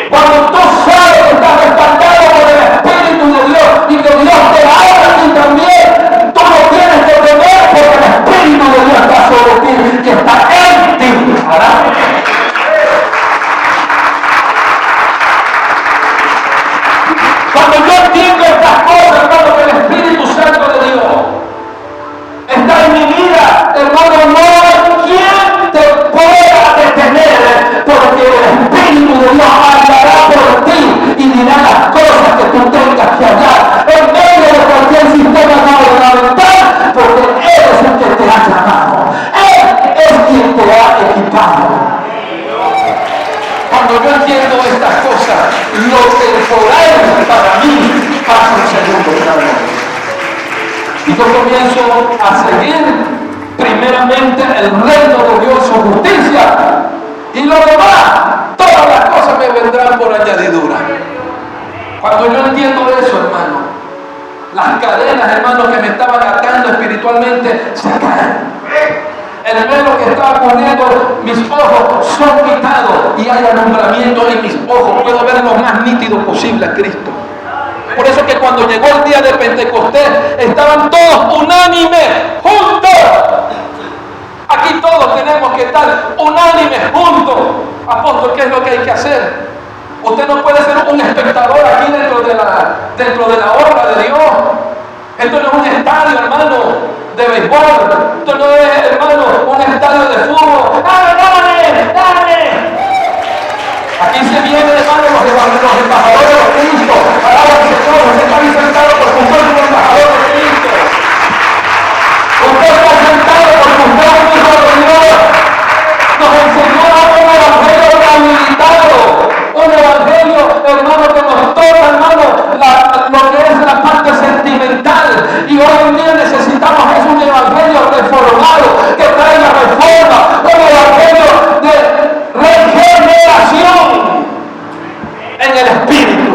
Cuando tú sabes que estás respaldado por el Espíritu de Dios y que Dios te habla a ti también, tú no tienes que temer porque el Espíritu de Dios está sobre ti y está en ti. Cuando yo entiendo estas cosas, hermano, que el Espíritu Santo de Dios está en mi vida, hermano, no hay quien te pueda detener, porque el Espíritu de Dios hablará por ti y dirá las cosas que tú tengas que hablar en medio de cualquier sistema gubernamental, porque Él es el que te ha llamado, Él es quien te ha equipado. Cuando yo entiendo estas cosas, lo temporal para mí pasa un segundo plano. Y yo comienzo a seguir primeramente el reino de Dios, su justicia, y lo demás, todas las cosas me vendrán por añadidura. Cuando yo entiendo eso, hermano, las cadenas, hermano, que me estaban atando espiritualmente se caen. El velo que estaba cubriendo mis ojos son quitados y hay alumbramiento en mis ojos. Puedo ver lo más nítido posible a Cristo. Por eso que cuando llegó el día de Pentecostés, estaban todos unánimes, juntos. Aquí todos tenemos que estar unánimes, juntos. Apóstol, ¿qué es lo que hay que hacer? Usted no puede ser un espectador aquí dentro de la obra de Dios. Esto no es un estadio, hermano, de béisbol. Esto no es, hermano, un estadio de fútbol. ¡Dale, dale! Aquí se vienen, hermano, los embajadores de Cristo. Alaba al Señor, usted está sentado por su cuerpo embajador de Cristo. Usted está sentado porque usted es un hijo de Dios. Nos enseñó un evangelio rehabilitado. Un evangelio, hermano, que nos toca, hermano, lo que es la parte sentimental. Y hoy en día necesitamos es un evangelio reformado que traiga reforma. Un evangelio de regeneración en el espíritu,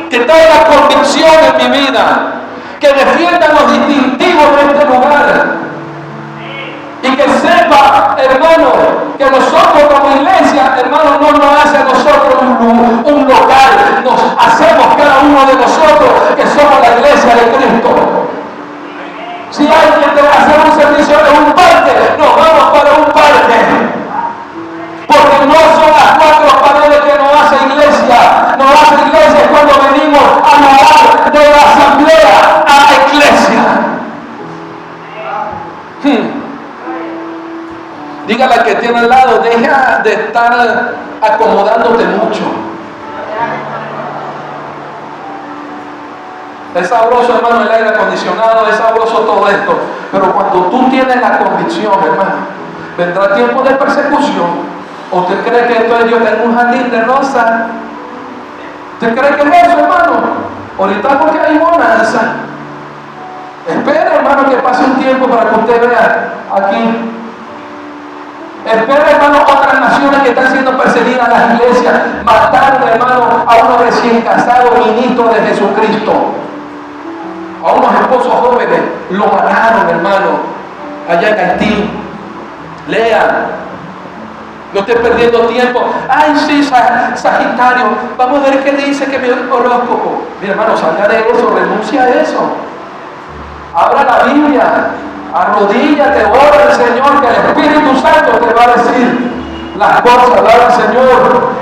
que traiga convicción en mi vida, que defienda los distintivos de este lugar y que sepa, hermano, que nosotros como iglesia, hermano, no nos hace a nosotros un local, nos hacemos cada uno de nosotros que somos la iglesia de Cristo. Si alguien debe hacer un servicio en un parque, nos vamos para un parque. Porque no son las cuatro paredes que nos hace iglesia. Nos hace iglesia cuando venimos a lugar de la asamblea a la iglesia. Dígale al que tiene al lado, deja de estar acomodándote mucho. Es sabroso, hermano, el aire acondicionado, es sabroso todo esto. Pero cuando tú tienes la convicción, hermano, vendrá tiempo de persecución. ¿Usted cree que esto es Dios en un jardín de rosa? ¿Usted cree que es eso, hermano? Ahorita porque hay bonanza. Espere, hermano, que pase un tiempo para que usted vea aquí. Espere, hermano, otras naciones que están siendo perseguidas, las iglesias, matando, hermano, a unos recién casados ministros de Jesucristo. A unos esposos jóvenes lo mataron, hermano, allá en Haití. Lean. No estoy perdiendo tiempo. Ay, sí, Sagitario. Vamos a ver qué dice que mi horóscopo. Mi hermano, salga de eso, renuncia a eso. Abra la Biblia, arrodíllate, ora al Señor, que el Espíritu Santo te va a decir las cosas. Ora al Señor.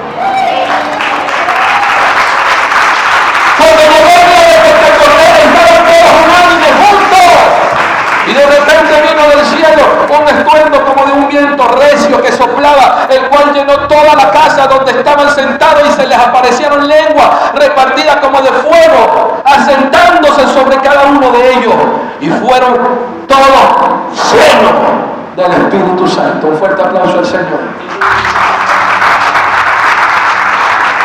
Cuando llegó el día de Pentecostés, estaban todos unánimes juntos. Y de repente vino del cielo un estruendo como de un viento recio que soplaba, el cual llenó toda la casa donde estaban sentados y se les aparecieron lenguas repartidas como de fuego, asentándose sobre cada uno de ellos. Y fueron todos llenos del Espíritu Santo. Un fuerte aplauso al Señor.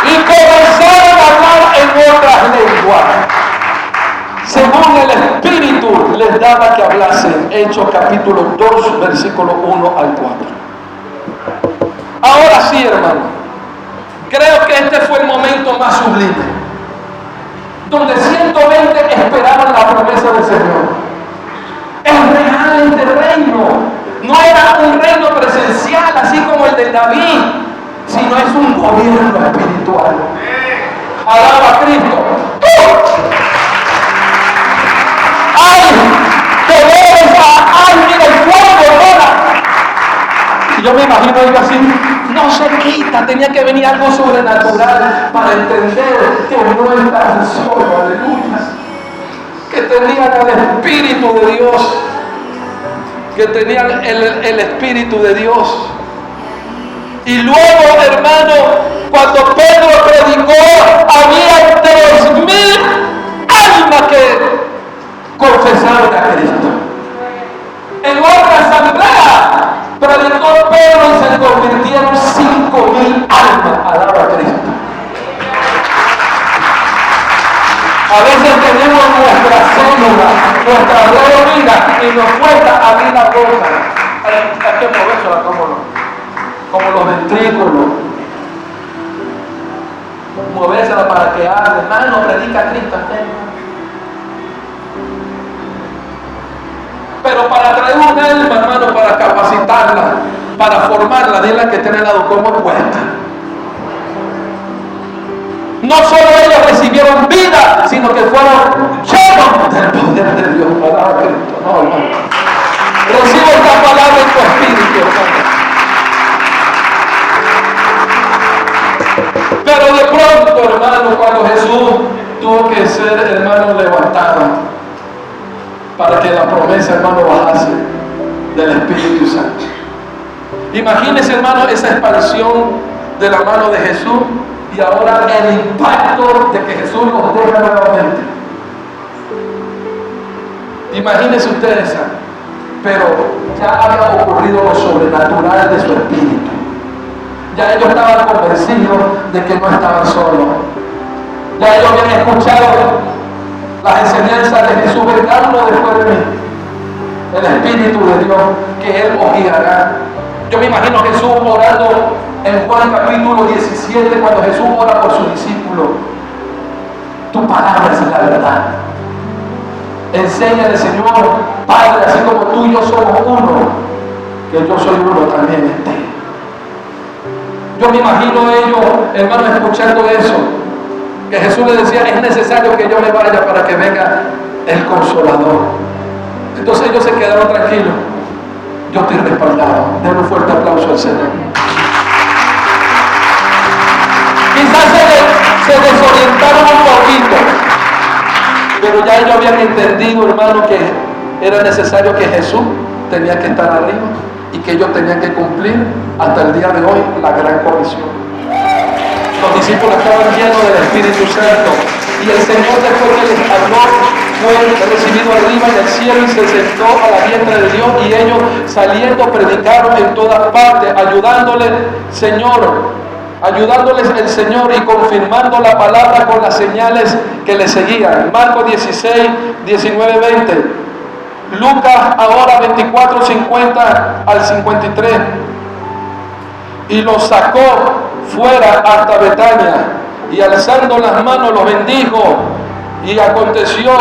Y comenzaron a hablar en otras espiritual. Según el Espíritu les daba que hablasen. Hechos capítulo 2, versículo 1 al 4. Ahora sí, hermano, creo que este fue el momento más sublime, donde 120 esperaban la promesa del Señor. Es real este reino. No era un reino presencial así como el de David, sino es un gobierno espiritual. Alaba a Cristo. ¡Ay! ¡Que ves a alguien el fuego, ahora! Y yo me imagino algo así. No se quita, tenía que venir algo sobrenatural para entender que no estaban solo, aleluya. Que tenían el Espíritu de Dios. Que tenían el Espíritu de Dios. Y luego, hermano, cuando Pedro predicó, había 3,000 almas que confesaron a Cristo. En otra asamblea predicó Pedro y se convirtieron 5,000 almas. Alaba a Cristo. A veces tenemos nuestra célula, nuestra vida y nos cuesta abrir la boca. Hay que movérsela como los ventrículos. Movérsela para que hable. Hermano, predica a Cristo. Pero para traer un alma, hermano, para capacitarla, para formarla, dile que tiene lado como cuesta. No solo ellos recibieron vida, sino que fueron llenos del poder de Dios. Palabra de Cristo. No, hermano. Recibe esta palabra en tu espíritu, hermano. Pero de pronto, hermano, cuando Jesús tuvo que ser, hermano, levantado para que la promesa, hermano, bajase del Espíritu Santo. Imagínese, hermano, esa expansión de la mano de Jesús. Y ahora el impacto de que Jesús nos deja nuevamente. Imagínense ustedes, pero ya había ocurrido lo sobrenatural de su espíritu. Ya ellos estaban convencidos de que no estaban solos. Ya ellos habían escuchado las enseñanzas de Jesús: vengan uno después de mí, el Espíritu de Dios, que Él os guiará. Yo me imagino a Jesús orando en Juan capítulo 17, cuando Jesús ora por sus discípulos: tu palabra es la verdad. Enséñale, Señor, Padre, así como tú y yo somos uno, que yo soy uno también en ti. Yo me imagino ellos, hermanos, escuchando eso, que Jesús les decía: es necesario que yo me vaya para que venga el Consolador. Entonces ellos se quedaron tranquilos. Yo estoy respaldado. Den un fuerte aplauso al Señor. Quizás se desorientaron un poquito, pero ya ellos habían entendido, hermano, que era necesario que Jesús tenía que estar arriba y que ellos tenían que cumplir hasta el día de hoy la gran comisión. Los discípulos estaban llenos del Espíritu Santo y el Señor, después que les habló, fue recibido arriba en el cielo y se sentó a la diestra de Dios, y ellos saliendo predicaron en todas partes, ayudándoles el Señor y confirmando la palabra con las señales que le seguían. Marcos 16, 19, 20. Lucas ahora 24, 50 al 53. Y los sacó fuera hasta Betania, y alzando las manos los bendijo. Y aconteció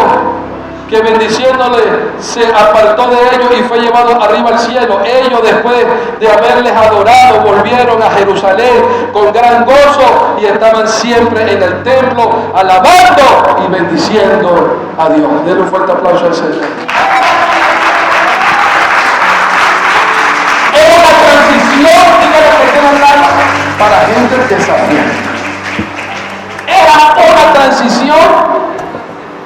que bendiciéndole se apartó de ellos y fue llevado arriba al cielo. Ellos, después de haberles adorado, volvieron a Jerusalén con gran gozo y estaban siempre en el templo alabando y bendiciendo a Dios. Denle un fuerte aplauso al Señor. Era una transición, para gente desafiante. Era una transición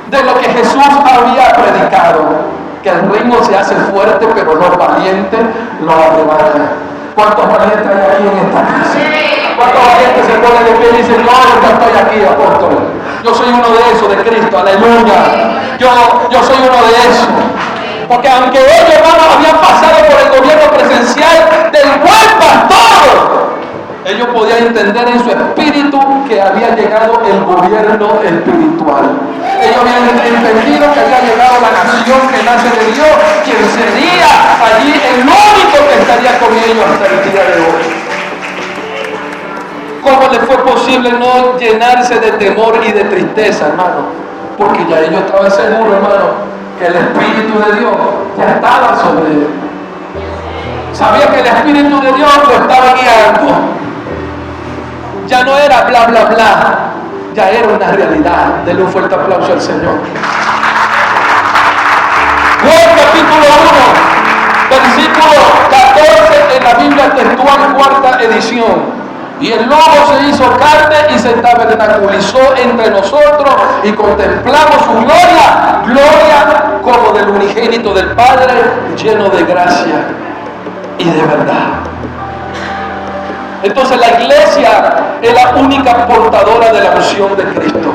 de lo que Jesús había predicado, que el reino se hace fuerte, pero los valientes lo arrebatan. ¿Cuántos valientes hay aquí en esta casa? ¿Cuántos valientes se ponen de pie y dicen: no, yo estoy aquí, apóstol? Yo soy uno de esos, de Cristo, aleluya. Yo soy uno de esos. Porque aunque ellos, hermanos, habían pasado por el gobierno presencial del buen pastor, ellos podían entender en su espíritu que había llegado el gobierno espiritual. Ellos habían entendido que había llegado la nación que nace de Dios, quien sería allí el único que estaría con ellos hasta el día de hoy. ¿Cómo les fue posible no llenarse de temor y de tristeza, hermano? Porque ya ellos estaban seguros, hermano, que el Espíritu de Dios ya estaba sobre él. Sabía que el Espíritu de Dios lo estaba guiando. Ya no era bla, bla, bla. Ya era una realidad. Denle un fuerte aplauso al Señor. Juan capítulo 1, versículo 14 en la Biblia textual, cuarta edición. Y el Logo se hizo carne y se tabernaculizó entre nosotros y contemplamos su gloria, gloria como del unigénito del Padre, lleno de gracia y de verdad. Entonces la iglesia es la única portadora de la unción de Cristo.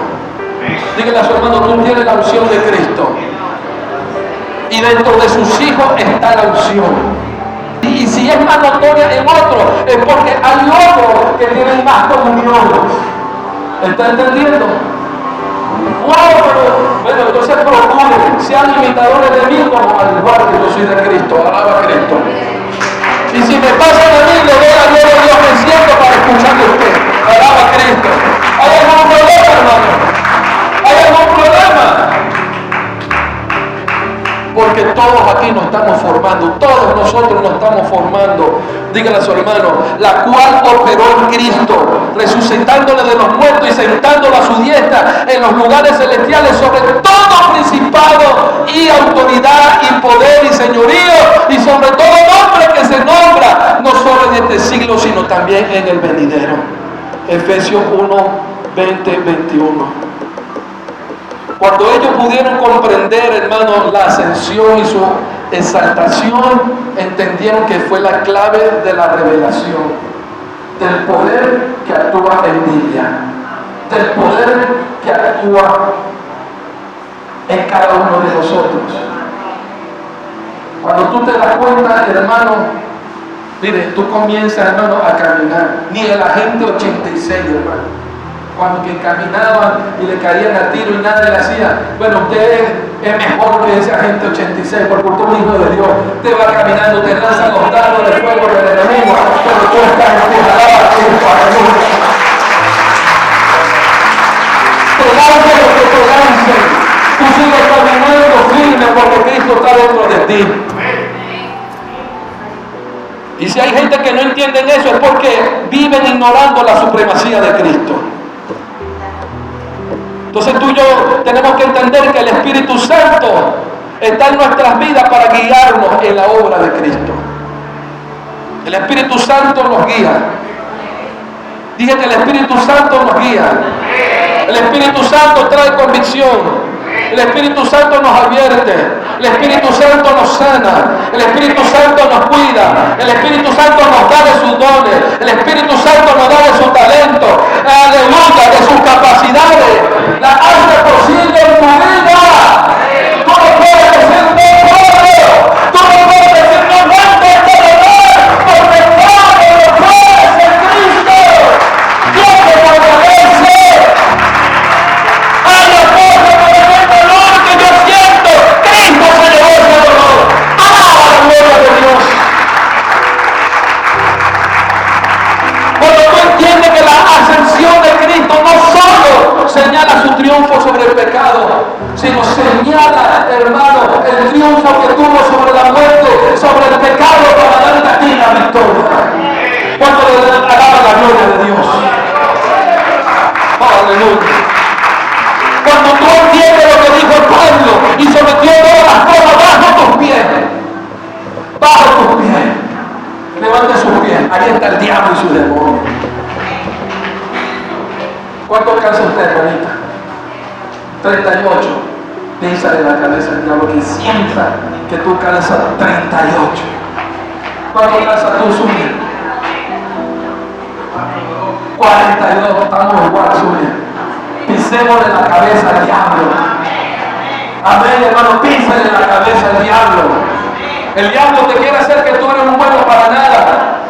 Díganle a su hermano, tú tienes la unción de Cristo. Y dentro de sus hijos está la unción. Y si es más notoria en otro, es porque hay otros que tienen más comunión. ¿Está entendiendo? Bueno, entonces procuren, sean imitadores de mí como al igual que yo soy de Cristo. Alaba a Cristo. Y si me pasan a mí, le doy la gloria a Dios, me siento para escucharle a usted. Alaba a Cristo. ¿Hay algún problema, hermano? ¿Hay algún problema? Porque todos aquí nos estamos formando, todos nosotros nos estamos formando. Dígale a su hermano, la cual operó en Cristo, resucitándole de los muertos y sentándolo a su diestra en los lugares celestiales sobre todo principado y autoridad y poder y señorío y sobre todo nombre que se nombra, no solo en este siglo sino también en el venidero. Efesios 1, 20, 21. Cuando ellos pudieron comprender, hermanos, la ascensión y su exaltación, entendieron que fue la clave de la revelación, del poder que actúa en Biblia, del poder que actúa en cada uno de nosotros. Cuando tú te das cuenta, hermano, mire, tú comienzas, hermano, a caminar. Ni el agente 86, hermano. Cuando que caminaban y le caían a tiro y nadie le hacía, bueno, usted es mejor que ese agente 86 porque usted es un hijo de Dios. Usted va caminando, te lanzan los dardos de fuego del enemigo, pero tú estás en tu alaba a Cristo, aleluya. Te lancen lo que te lancen. Tú sigues caminando firme porque Cristo está dentro de ti. Y si hay gente que no entienden eso es porque viven ignorando la supremacía de Cristo. Entonces tú y yo tenemos que entender que el Espíritu Santo está en nuestras vidas para guiarnos en la obra de Cristo. El Espíritu Santo nos guía. Dije que el Espíritu Santo nos guía. El Espíritu Santo trae convicción. El Espíritu Santo nos advierte. El Espíritu Santo nos sana. El Espíritu Santo nos cuida. El Espíritu Santo nos da de sus dones. El Espíritu Santo nos da de su talento. Aleluya, de sus capacidades. La hace posible en tu vida. Tú no puedes decir no puedo. Tú no puedes decir no aguanto este dolor. Porque todo lo puedes en Cristo. Dios te fortalece. Hay una cosa por el dolor que yo siento. Cristo se llevó ese dolor. ¡Alaba la gloria de Dios! Cuando tú entiendes que la ascensión de Cristo no solo señala su triunfo sobre el pecado, sino señala, hermano, el triunfo que tuvo sobre la muerte, sobre el pecado para darte a ti la victoria. Cuando le alaba la gloria de Dios. Aleluya. Cuando tú entiendes lo que dijo Pablo y sometió todas las cosas bajo tus pies, bajo tus pies, levante sus pies, ahí está el diablo y su demonio. ¿Cuánto cansa usted, hermanita? 38. Písale la cabeza al diablo que sienta que tú cansas 38. ¿Cuánto cansas tú, Zulia? 42. Estamos igual, Zulia. Pisémosle la cabeza al diablo. Amén, hermano, písale la cabeza al diablo. El diablo te quiere hacer que tú eres un bueno para nada.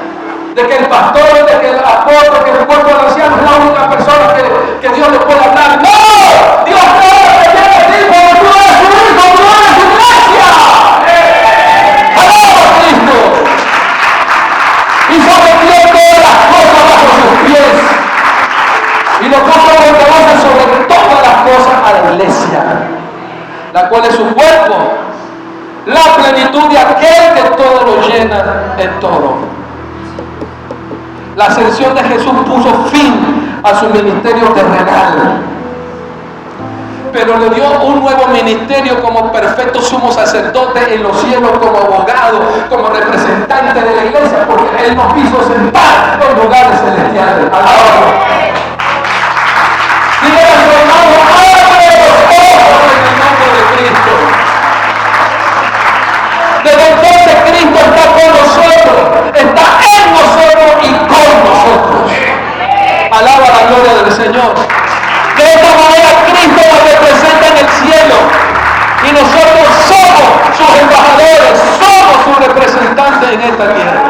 de que el pastor, de que el apóstol, que el cuerpo de ancianos es la única persona que Dios le puede hablar. ¡No! Dios sabe que tiene a ti, porque tú eres su hijo, tú eres su iglesia. ¡Alaba a Cristo! Y sometió todas las cosas bajo sus pies. Y lo puso por cabeza sobre todas las cosas a la iglesia, la cual es su cuerpo, la plenitud de aquel que todo lo llena en todo. La ascensión de Jesús puso fin a su ministerio terrenal, pero le dio un nuevo ministerio como perfecto sumo sacerdote en los cielos, como abogado, como representante de la iglesia, porque Él nos quiso sentar en lugares celestiales. Dígale a su hermano, abre los ojos en el nombre de Cristo. Desde entonces Cristo está con nosotros, está en nosotros y con nosotros. Alaba la gloria del Señor. De esta manera Cristo nos representa en el cielo y nosotros somos sus embajadores, somos sus representantes en esta tierra.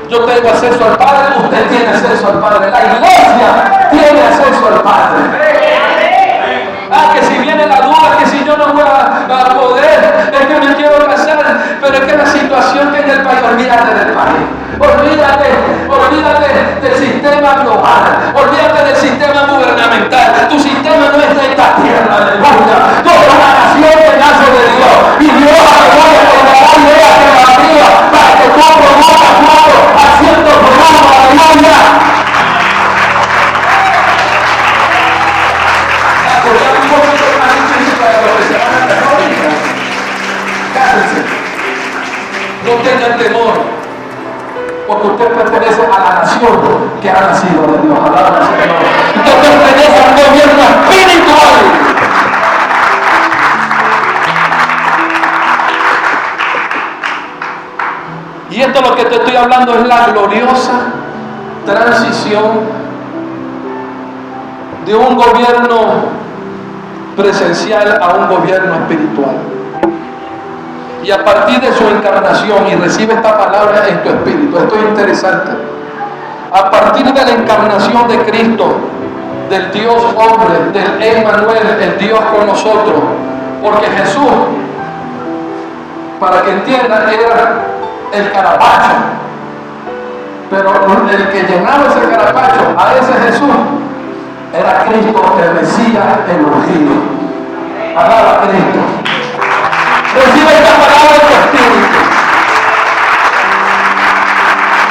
Yo tengo acceso al Padre, usted tiene acceso al Padre, la iglesia tiene acceso al Padre. Que si viene la duda, que si yo no voy a poder, es que me quiero casar, pero es que la situación que en el país, olvídate del país, olvídate del sistema global, olvídate del sistema gubernamental. Tu sistema no es de esta tierra, aleluya. Tú eres una nación que nace de Dios, y Dios aleluya te dará ideas creativas para que tú promuevas todo haciendo programas, aleluya. No tengan temor, porque usted pertenece a la nación que ha nacido de Dios. Alaba al Señor. Usted pertenece al gobierno espiritual. Y esto lo que te estoy hablando es la gloriosa transición de un gobierno presencial a un gobierno espiritual. Y a partir de su encarnación, y recibe esta palabra en tu espíritu, esto es interesante. A partir de la encarnación de Cristo, del Dios hombre, del Emmanuel, el Dios con nosotros, porque Jesús, para que entiendan, era el carapacho, pero el que llenaba ese carapacho, a ese Jesús, era Cristo, el Mesías, el ungido. Alaba a Cristo. Recibe esta palabra en tu espíritu.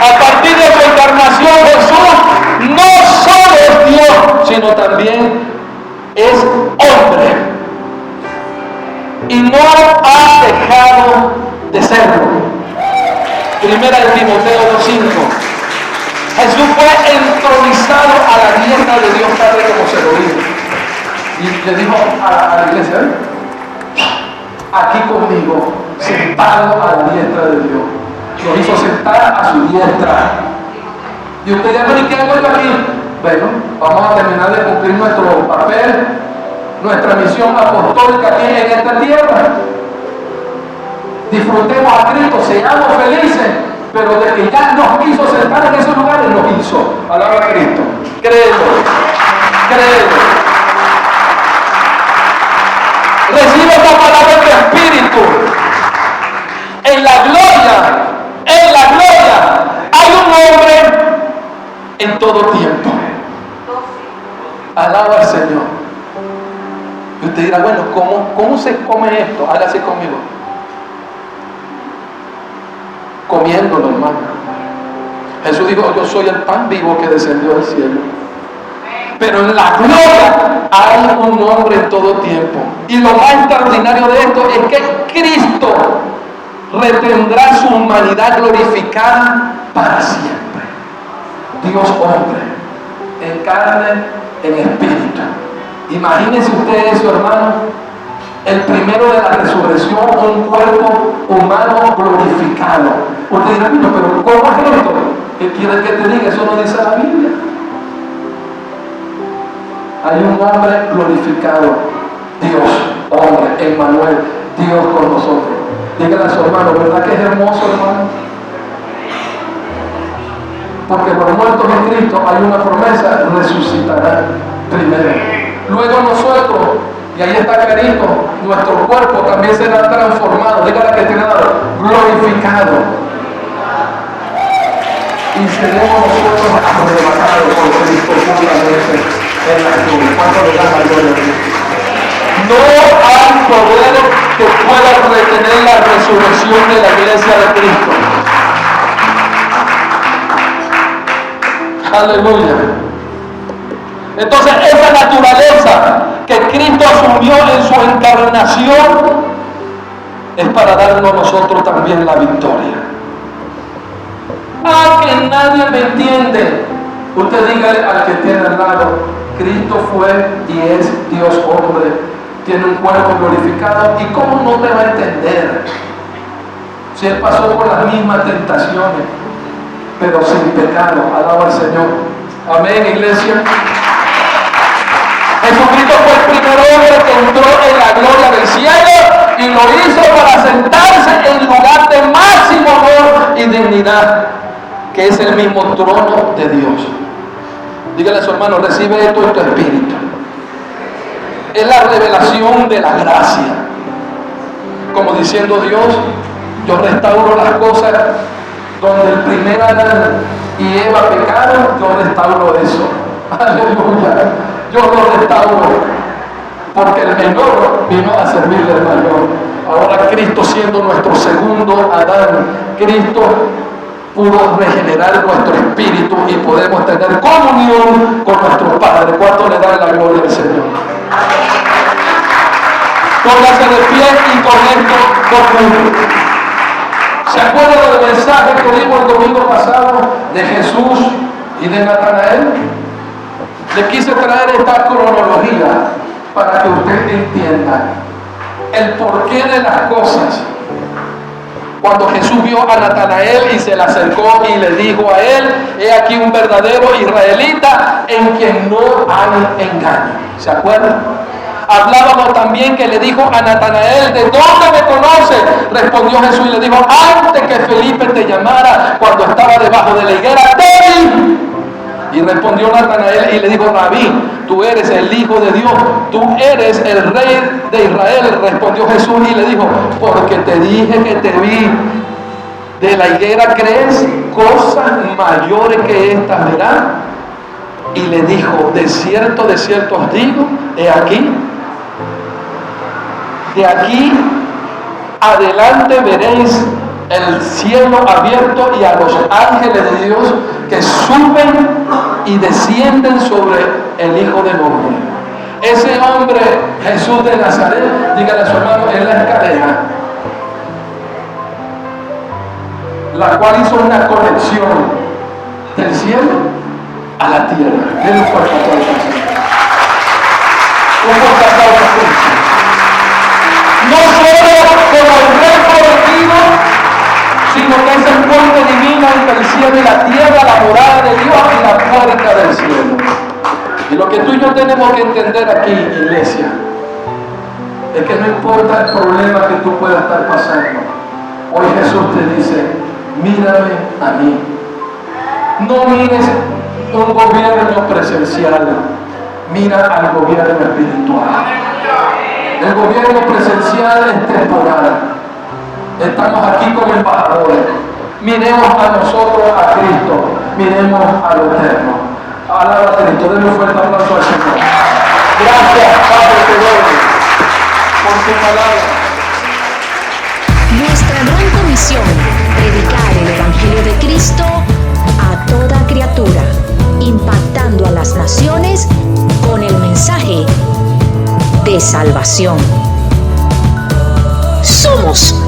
A partir de su encarnación, Jesús no solo es Dios, sino también es hombre. Y no ha dejado de serlo. Primera de Timoteo 2:5. Jesús fue entronizado a la diestra de Dios Padre como se lo dijo. Y le dijo a la iglesia, aquí conmigo, sentado a la diestra de Dios. Lo hizo sentar a su diestra. Y usted dirá, ¿y qué hago yo aquí? Bueno, vamos a terminar de cumplir nuestro papel, nuestra misión apostólica aquí en esta tierra. Disfrutemos a Cristo, seamos felices, pero de que ya nos quiso sentar en esos lugares, nos hizo. Alaba a Cristo. Créelo. Recibe esta palabra en tu espíritu. En la gloria, hay un hombre en todo tiempo. Alaba al Señor. Y usted dirá, bueno, ¿cómo se come esto? Hágase conmigo. Comiéndolo, hermano. Jesús dijo, yo soy el pan vivo que descendió del cielo. Pero en la gloria hay un hombre en todo tiempo. Y lo más extraordinario de esto es que Cristo retendrá su humanidad glorificada para siempre. Dios hombre, en carne, en espíritu. Imagínense ustedes eso, hermano. El primero de la resurrección, un cuerpo humano glorificado. Usted dirá, pero ¿cómo es esto? ¿Qué quiere que te diga? Eso no dice la Biblia. Hay un hombre glorificado, Dios, hombre, Emmanuel, Dios con nosotros. Dígale a su hermano, ¿verdad que es hermoso, hermano? Porque los muertos en Cristo, hay una promesa, resucitarán primero. Luego nosotros, y ahí está clarito, nuestro cuerpo también será transformado, dígale que tiene glorificado. Y seremos nosotros arrebatados por Cristo juntamente en la gloria. ¿Cuánto le da la gloria a Dios? No hay poder que pueda retener la resurrección de la iglesia de Cristo. Aleluya. Entonces esa naturaleza que Cristo asumió en su encarnación es para darnos a nosotros también la victoria. Que nadie me entiende. Usted dígale al que tiene al lado, Cristo fue y es Dios hombre, tiene un cuerpo glorificado. ¿Y cómo no te va a entender? Si Él pasó por las mismas tentaciones, pero sin pecado. Alaba al Señor. Amén, iglesia. Jesucristo fue el primer hombre que entró en la gloria del cielo y lo hizo para sentarse en lugar de máximo honor y dignidad, que es el mismo trono de Dios. Dígale a su hermano, recibe esto en tu espíritu. Es la revelación de la gracia. Como diciendo Dios, yo restauro las cosas donde el primer Adán y Eva pecaron, yo restauro eso. Aleluya. Yo lo restauro. Porque el menor vino a servirle al mayor. Ahora Cristo siendo nuestro segundo Adán, Cristo pudo regenerar nuestro espíritu y podemos tener comunión con nuestro Padre. ¿Cuánto le da la gloria al Señor? Póngase de pie y con esto concluyo. ¿Se acuerdan del mensaje que dimos el domingo pasado de Jesús y de Natanael? Le quise traer esta cronología para que usted entienda el porqué de las cosas. Cuando Jesús vio a Natanael y se le acercó y le dijo a él, he aquí un verdadero israelita en quien no hay engaño. ¿Se acuerdan? Hablábamos también que le dijo a Natanael, ¿de dónde me conoces? Respondió Jesús y le dijo, antes que Felipe te llamara, cuando estaba debajo de la higuera, te vi. Y respondió Natanael y le dijo, Rabí, tú eres el Hijo de Dios, tú eres el Rey de Israel. Respondió Jesús y le dijo, porque te dije que te vi de la higuera, ¿crees? Cosas mayores que estas verán. Y le dijo, de cierto os digo, he aquí, de aquí adelante veréis el cielo abierto y a los ángeles de Dios que suben y descienden sobre el Hijo del Hombre. Ese hombre, Jesús de Nazaret, dígale a su hermano, es la escalera, la cual hizo una conexión del cielo a la tierra. Denle un fuerte aplauso. Un fuerte aplauso a Cristo. No solo como el rey prometido, sino que es el puente divino entre el cielo y la tierra, la morada de Dios y la puerta del cielo. Y lo que tú y yo tenemos que entender aquí, iglesia, es que no importa el problema que tú puedas estar pasando, hoy Jesús te dice, mírame a mí. No mires un gobierno presencial, mira al gobierno espiritual. El gobierno presencial es temporal. Estamos aquí como embajadores. Miremos a nosotros, a Cristo. Miremos a lo eterno. Alaba a Cristo. Denle un fuerte aplauso al Señor. Gracias, Padre, te doy por tu palabra. Nuestra gran comisión, predicar el Evangelio de Cristo a toda criatura, impactando a las naciones con el mensaje de salvación. Somos